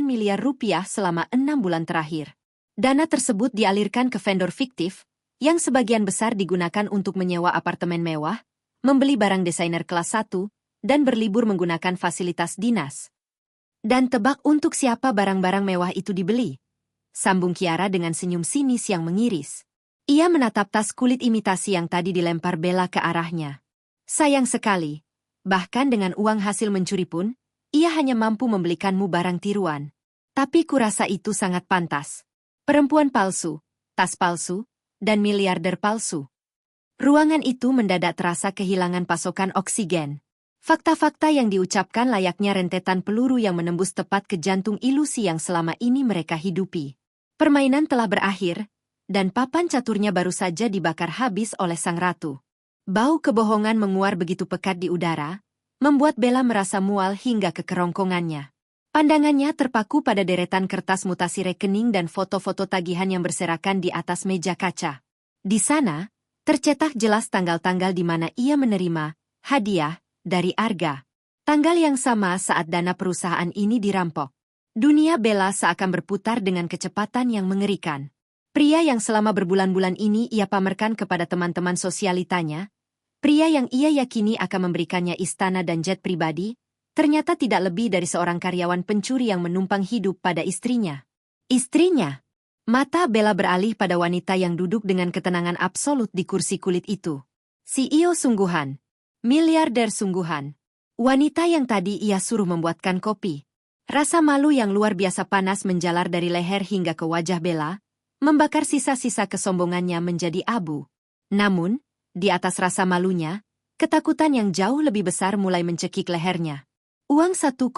Speaker 1: miliar rupiah selama 6 bulan terakhir. Dana tersebut dialirkan ke vendor fiktif, yang sebagian besar digunakan untuk menyewa apartemen mewah, membeli barang desainer kelas 1, dan berlibur menggunakan fasilitas dinas. Dan tebak untuk siapa barang-barang mewah itu dibeli? Sambung Kiara dengan senyum sinis yang mengiris. Ia menatap tas kulit imitasi yang tadi dilempar Bella ke arahnya. Sayang sekali, bahkan dengan uang hasil mencuri pun, ia hanya mampu membelikanmu barang tiruan. Tapi kurasa itu sangat pantas. Perempuan palsu, tas palsu, dan miliarder palsu. Ruangan itu mendadak terasa kehilangan pasokan oksigen. Fakta-fakta yang diucapkan layaknya rentetan peluru yang menembus tepat ke jantung ilusi yang selama ini mereka hidupi. Permainan telah berakhir, dan papan caturnya baru saja dibakar habis oleh sang ratu. Bau kebohongan menguar begitu pekat di udara, membuat Bella merasa mual hingga ke kerongkongannya. Pandangannya terpaku pada deretan kertas mutasi rekening dan foto-foto tagihan yang berserakan di atas meja kaca. Di sana, tercetak jelas tanggal-tanggal di mana ia menerima hadiah dari Arga. Tanggal yang sama saat dana perusahaan ini dirampok. Dunia Bella seakan berputar dengan kecepatan yang mengerikan. Pria yang selama berbulan-bulan ini ia pamerkan kepada teman-teman sosialitanya, pria yang ia yakini akan memberikannya istana dan jet pribadi, ternyata tidak lebih dari seorang karyawan pencuri yang menumpang hidup pada istrinya. Istrinya! Mata Bella beralih pada wanita yang duduk dengan ketenangan absolut di kursi kulit itu. CEO sungguhan. Miliarder sungguhan. Wanita yang tadi ia suruh membuatkan kopi. Rasa malu yang luar biasa panas menjalar dari leher hingga ke wajah Bella, membakar sisa-sisa kesombongannya menjadi abu. Namun, di atas rasa malunya, ketakutan yang jauh lebih besar mulai mencekik lehernya. Uang 1,8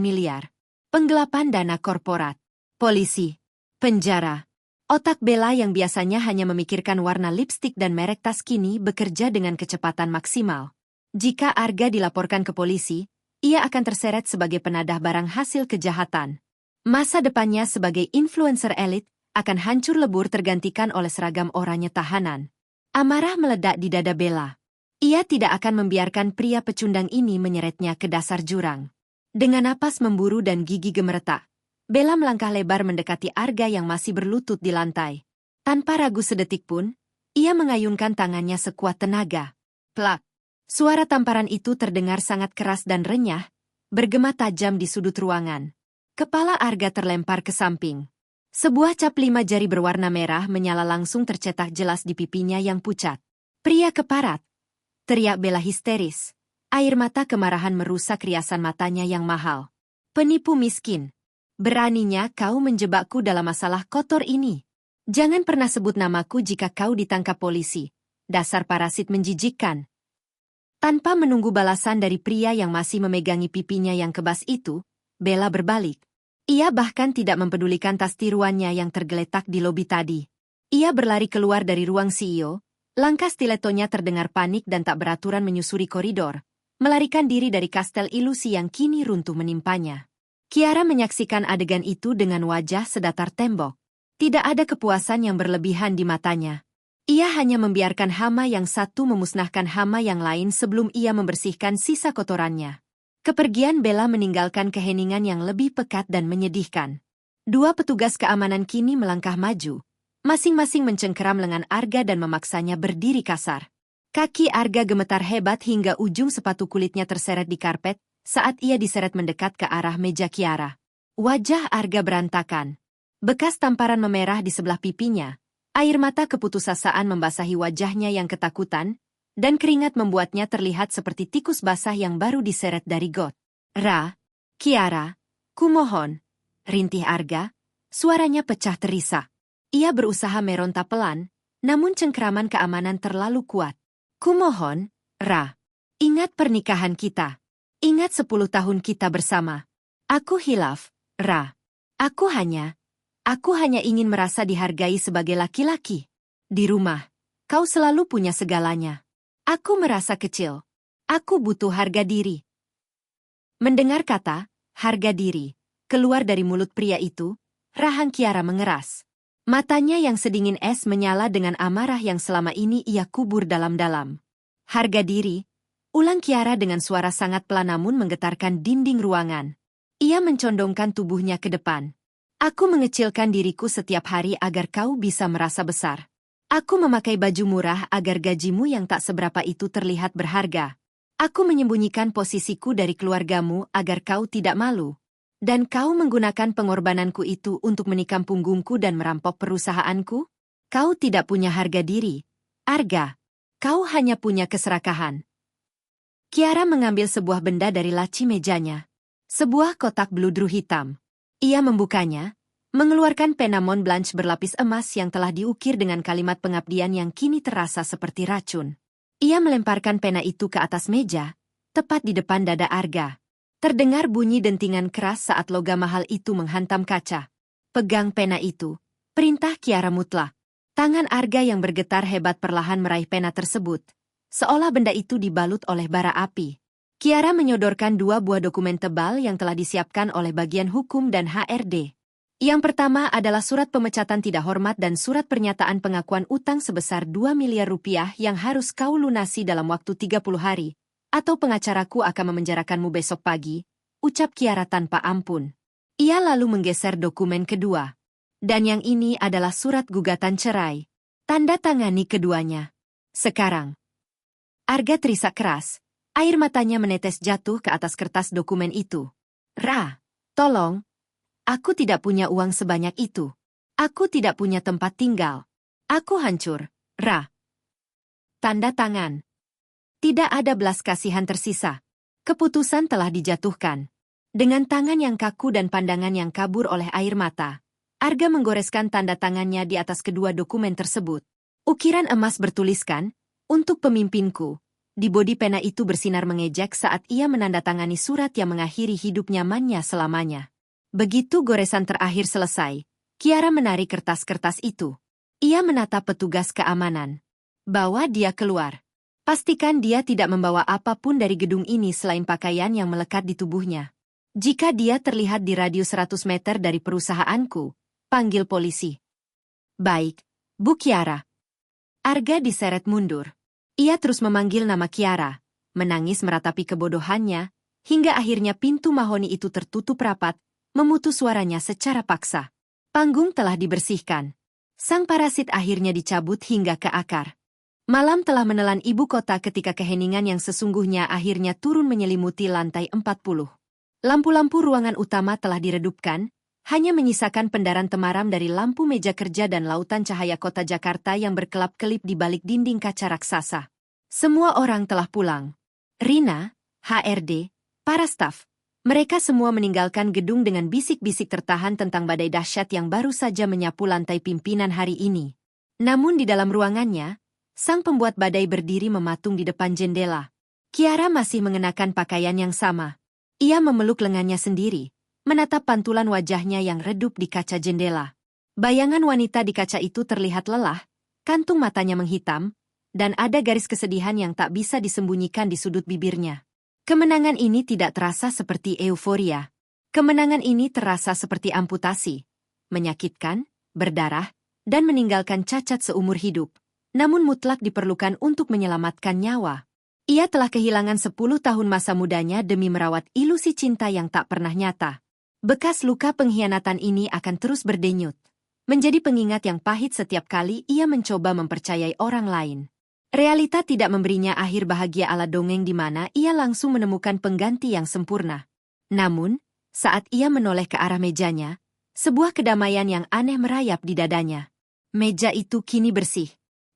Speaker 1: miliar. Penggelapan dana korporat. Polisi. Penjara. Otak Bella yang biasanya hanya memikirkan warna lipstik dan merek tas kini bekerja dengan kecepatan maksimal. Jika Arga dilaporkan ke polisi, ia akan terseret sebagai penadah barang hasil kejahatan. Masa depannya sebagai influencer elit akan hancur lebur tergantikan oleh seragam oranye tahanan. Amarah meledak di dada Bella. Ia tidak akan membiarkan pria pecundang ini menyeretnya ke dasar jurang. Dengan napas memburu dan gigi gemeretak, Bella melangkah lebar mendekati Arga yang masih berlutut di lantai. Tanpa ragu sedetik pun, ia mengayunkan tangannya sekuat tenaga. Plak! Suara tamparan itu terdengar sangat keras dan renyah, bergema tajam di sudut ruangan. Kepala Arga terlempar ke samping. Sebuah cap 5 jari berwarna merah menyala langsung tercetak jelas di pipinya yang pucat. Pria keparat! Teriak Bella histeris. Air mata kemarahan merusak riasan matanya yang mahal. Penipu miskin! Beraninya kau menjebakku dalam masalah kotor ini. Jangan pernah sebut namaku jika kau ditangkap polisi. Dasar parasit menjijikkan. Tanpa menunggu balasan dari pria yang masih memegangi pipinya yang kebas itu, Bella berbalik. Ia bahkan tidak mempedulikan tas tiruannya yang tergeletak di lobi tadi. Ia berlari keluar dari ruang CEO, langkah stilettonya terdengar panik dan tak beraturan menyusuri koridor, melarikan diri dari kastel ilusi yang kini runtuh menimpanya. Kiara menyaksikan adegan itu dengan wajah sedatar tembok. Tidak ada kepuasan yang berlebihan di matanya. Ia hanya membiarkan hama yang satu memusnahkan hama yang lain sebelum ia membersihkan sisa kotorannya. Kepergian Bella meninggalkan keheningan yang lebih pekat dan menyedihkan. Dua petugas keamanan kini melangkah maju, masing-masing mencengkeram lengan Arga dan memaksanya berdiri kasar. Kaki Arga gemetar hebat hingga ujung sepatu kulitnya terseret di karpet saat ia diseret mendekat ke arah meja Kiara. Wajah Arga berantakan. Bekas tamparan memerah di sebelah pipinya, air mata keputusasaan membasahi wajahnya yang ketakutan, dan keringat membuatnya terlihat seperti tikus basah yang baru diseret dari got. Kiara, kumohon, rintih Arga, suaranya pecah terisak. Ia berusaha meronta pelan, namun cengkeraman keamanan terlalu kuat. Kumohon, ingat pernikahan kita. Ingat 10 tahun kita bersama. Aku hilaf, Aku hanya ingin merasa dihargai sebagai laki-laki. Di rumah, kau selalu punya segalanya. Aku merasa kecil. Aku butuh harga diri. Mendengar kata, harga diri, keluar dari mulut pria itu, rahang Kiara mengeras. Matanya yang sedingin es menyala dengan amarah yang selama ini ia kubur dalam-dalam. Harga diri, ulang Kiara dengan suara sangat pelan namun menggetarkan dinding ruangan. Ia mencondongkan tubuhnya ke depan. Aku mengecilkan diriku setiap hari agar kau bisa merasa besar. Aku memakai baju murah agar gajimu yang tak seberapa itu terlihat berharga. Aku menyembunyikan posisiku dari keluargamu agar kau tidak malu. Dan kau menggunakan pengorbananku itu untuk menikam punggungku dan merampok perusahaanku? Kau tidak punya harga diri, Arga. Kau hanya punya keserakahan. Kiara mengambil sebuah benda dari laci mejanya. Sebuah kotak bludru hitam. Ia membukanya, mengeluarkan pena Mont Blanc berlapis emas yang telah diukir dengan kalimat pengabdian yang kini terasa seperti racun. Ia melemparkan pena itu ke atas meja, tepat di depan dada Arga. Terdengar bunyi dentingan keras saat logam mahal itu menghantam kaca. Pegang pena itu, perintah Kiara mutlak. Tangan Arga yang bergetar hebat perlahan meraih pena tersebut, seolah benda itu dibalut oleh bara api. Kiara menyodorkan 2 buah dokumen tebal yang telah disiapkan oleh bagian hukum dan HRD. Yang pertama adalah surat pemecatan tidak hormat dan surat pernyataan pengakuan utang sebesar 2 miliar rupiah yang harus kau lunasi dalam waktu 30 hari, atau pengacaraku akan memenjarakanmu besok pagi, ucap Kiara tanpa ampun. Ia lalu menggeser dokumen kedua. Dan yang ini adalah surat gugatan cerai. Tanda tangani keduanya. Sekarang. Arga terisak keras. Air matanya menetes jatuh ke atas kertas dokumen itu. Tolong. Aku tidak punya uang sebanyak itu. Aku tidak punya tempat tinggal. Aku hancur, Tanda tangan. Tidak ada belas kasihan tersisa. Keputusan telah dijatuhkan. Dengan tangan yang kaku dan pandangan yang kabur oleh air mata, Arga menggoreskan tanda tangannya di atas kedua dokumen tersebut. Ukiran emas bertuliskan, "Untuk pemimpinku." Di bodi pena itu bersinar mengejek saat ia menandatangani surat yang mengakhiri hidup nyamannya selamanya. Begitu goresan terakhir selesai, Kiara menarik kertas-kertas itu. Ia menatap petugas keamanan. Bawa dia keluar. Pastikan dia tidak membawa apapun dari gedung ini selain pakaian yang melekat di tubuhnya. Jika dia terlihat di radius 100 meter dari perusahaanku, panggil polisi. Baik, Bu Kiara. Arga diseret mundur. Ia terus memanggil nama Kiara, menangis meratapi kebodohannya, hingga akhirnya pintu mahoni itu tertutup rapat, memutus suaranya secara paksa. Panggung telah dibersihkan. Sang parasit akhirnya dicabut hingga ke akar. Malam telah menelan ibu kota ketika keheningan yang sesungguhnya akhirnya turun menyelimuti lantai 40. Lampu-lampu ruangan utama telah diredupkan, hanya menyisakan pendaran temaram dari lampu meja kerja dan lautan cahaya kota Jakarta yang berkelap-kelip di balik dinding kaca raksasa. Semua orang telah pulang. Rina, HRD, para staf. Mereka semua meninggalkan gedung dengan bisik-bisik tertahan tentang badai dahsyat yang baru saja menyapu lantai pimpinan hari ini. Namun di dalam ruangannya, sang pembuat badai berdiri mematung di depan jendela. Kiara masih mengenakan pakaian yang sama. Ia memeluk lengannya sendiri, menatap pantulan wajahnya yang redup di kaca jendela. Bayangan wanita di kaca itu terlihat lelah, kantung matanya menghitam, dan ada garis kesedihan yang tak bisa disembunyikan di sudut bibirnya. Kemenangan ini tidak terasa seperti euforia. Kemenangan ini terasa seperti amputasi, menyakitkan, berdarah, dan meninggalkan cacat seumur hidup. Namun mutlak diperlukan untuk menyelamatkan nyawa. Ia telah kehilangan 10 tahun masa mudanya demi merawat ilusi cinta yang tak pernah nyata. Bekas luka pengkhianatan ini akan terus berdenyut. Menjadi pengingat yang pahit setiap kali ia mencoba mempercayai orang lain. Realita tidak memberinya akhir bahagia ala dongeng di mana ia langsung menemukan pengganti yang sempurna. Namun, saat ia menoleh ke arah mejanya, sebuah kedamaian yang aneh merayap di dadanya. Meja itu kini bersih.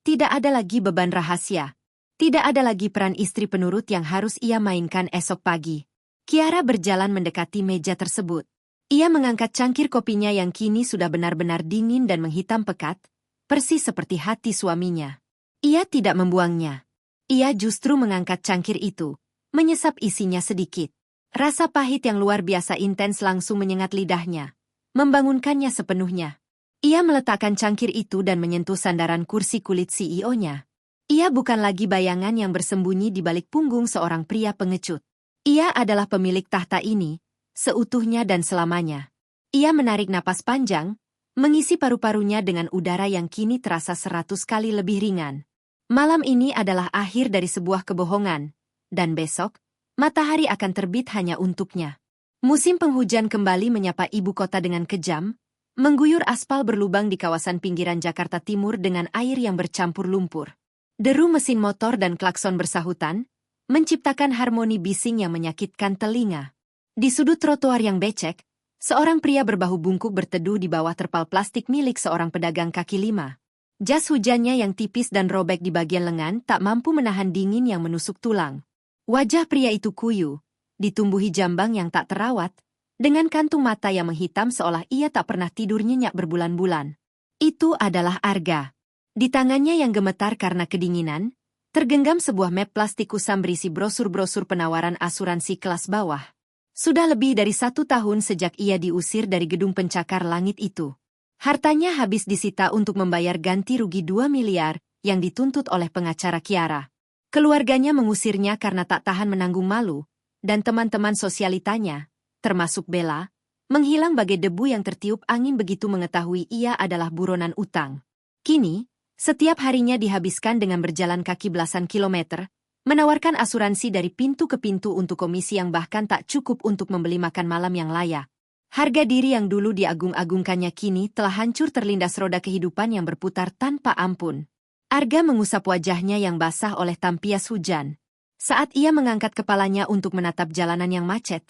Speaker 1: Tidak ada lagi beban rahasia. Tidak ada lagi peran istri penurut yang harus ia mainkan esok pagi. Kiara berjalan mendekati meja tersebut. Ia mengangkat cangkir kopinya yang kini sudah benar-benar dingin dan menghitam pekat, persis seperti hati suaminya. Ia tidak membuangnya. Ia justru mengangkat cangkir itu, menyesap isinya sedikit. Rasa pahit yang luar biasa intens langsung menyengat lidahnya, membangunkannya sepenuhnya. Ia meletakkan cangkir itu dan menyentuh sandaran kursi kulit CEO-nya. Ia bukan lagi bayangan yang bersembunyi di balik punggung seorang pria pengecut. Ia adalah pemilik tahta ini, seutuhnya dan selamanya. Ia menarik napas panjang, mengisi paru-parunya dengan udara yang kini terasa 100 kali lebih ringan. Malam ini adalah akhir dari sebuah kebohongan, dan besok, matahari akan terbit hanya untuknya. Musim penghujan kembali menyapa ibu kota dengan kejam, mengguyur aspal berlubang di kawasan pinggiran Jakarta Timur dengan air yang bercampur lumpur. Deru mesin motor dan klakson bersahutan, menciptakan harmoni bising yang menyakitkan telinga. Di sudut trotoar yang becek, seorang pria berbahu bungkuk berteduh di bawah terpal plastik milik seorang pedagang kaki lima. Jas hujannya yang tipis dan robek di bagian lengan tak mampu menahan dingin yang menusuk tulang. Wajah pria itu kuyu, ditumbuhi jambang yang tak terawat, dengan kantung mata yang menghitam seolah ia tak pernah tidur nyenyak berbulan-bulan. Itu adalah Arga. Di tangannya yang gemetar karena kedinginan, tergenggam sebuah map plastik kusam berisi brosur-brosur penawaran asuransi kelas bawah. Sudah lebih dari 1 tahun sejak ia diusir dari gedung pencakar langit itu. Hartanya habis disita untuk membayar ganti rugi 2 miliar yang dituntut oleh pengacara Kiara. Keluarganya mengusirnya karena tak tahan menanggung malu, dan teman-teman sosialitanya, termasuk Bella, menghilang bagai debu yang tertiup angin begitu mengetahui ia adalah buronan utang. Kini, setiap harinya dihabiskan dengan berjalan kaki belasan kilometer, menawarkan asuransi dari pintu ke pintu untuk komisi yang bahkan tak cukup untuk membeli makan malam yang layak. Harga diri yang dulu diagung-agungkannya kini telah hancur terlindas roda kehidupan yang berputar tanpa ampun. Arga mengusap wajahnya yang basah oleh tampias hujan. Saat ia mengangkat kepalanya untuk menatap jalanan yang macet,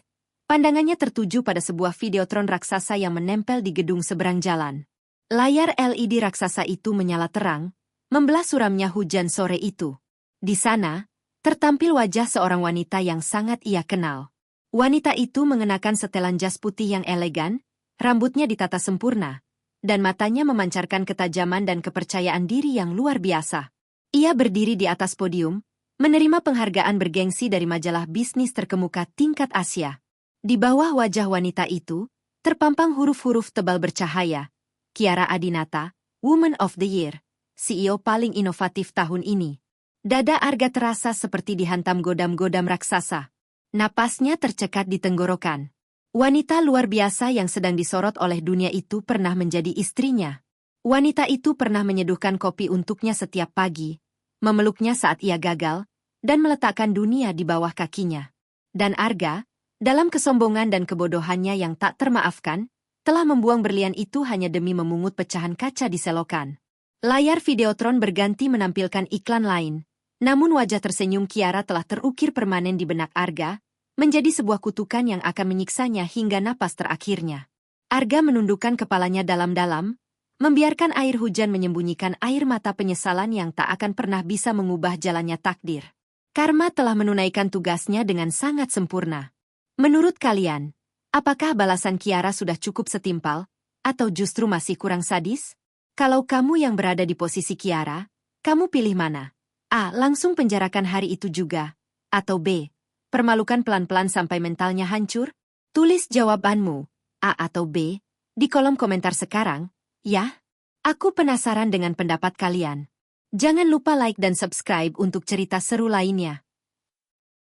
Speaker 1: pandangannya tertuju pada sebuah videotron raksasa yang menempel di gedung seberang jalan. Layar LED raksasa itu menyala terang, membelah suramnya hujan sore itu. Di sana, tertampil wajah seorang wanita yang sangat ia kenal. Wanita itu mengenakan setelan jas putih yang elegan, rambutnya ditata sempurna, dan matanya memancarkan ketajaman dan kepercayaan diri yang luar biasa. Ia berdiri di atas podium, menerima penghargaan bergengsi dari majalah bisnis terkemuka tingkat Asia. Di bawah wajah wanita itu, terpampang huruf-huruf tebal bercahaya. Kiara Adinata, Woman of the Year, CEO paling inovatif tahun ini. Dada Arga terasa seperti dihantam godam-godam raksasa. Napasnya tercekat di tenggorokan. Wanita luar biasa yang sedang disorot oleh dunia itu pernah menjadi istrinya. Wanita itu pernah menyeduhkan kopi untuknya setiap pagi, memeluknya saat ia gagal, dan meletakkan dunia di bawah kakinya. Dan Arga, dalam kesombongan dan kebodohannya yang tak termaafkan, telah membuang berlian itu hanya demi memungut pecahan kaca di selokan. Layar Videotron berganti menampilkan iklan lain. Namun wajah tersenyum Kiara telah terukir permanen di benak Arga, menjadi sebuah kutukan yang akan menyiksanya hingga napas terakhirnya. Arga menundukkan kepalanya dalam-dalam, membiarkan air hujan menyembunyikan air mata penyesalan yang tak akan pernah bisa mengubah jalannya takdir. Karma telah menunaikan tugasnya dengan sangat sempurna. Menurut kalian, apakah balasan Kiara sudah cukup setimpal, atau justru masih kurang sadis? Kalau kamu yang berada di posisi Kiara, kamu pilih mana? A. Langsung penjarakan hari itu juga. Atau B. Permalukan pelan-pelan sampai mentalnya hancur? Tulis jawabanmu, A atau B, di kolom komentar sekarang, ya. Aku penasaran dengan pendapat kalian. Jangan lupa like dan subscribe untuk cerita seru lainnya.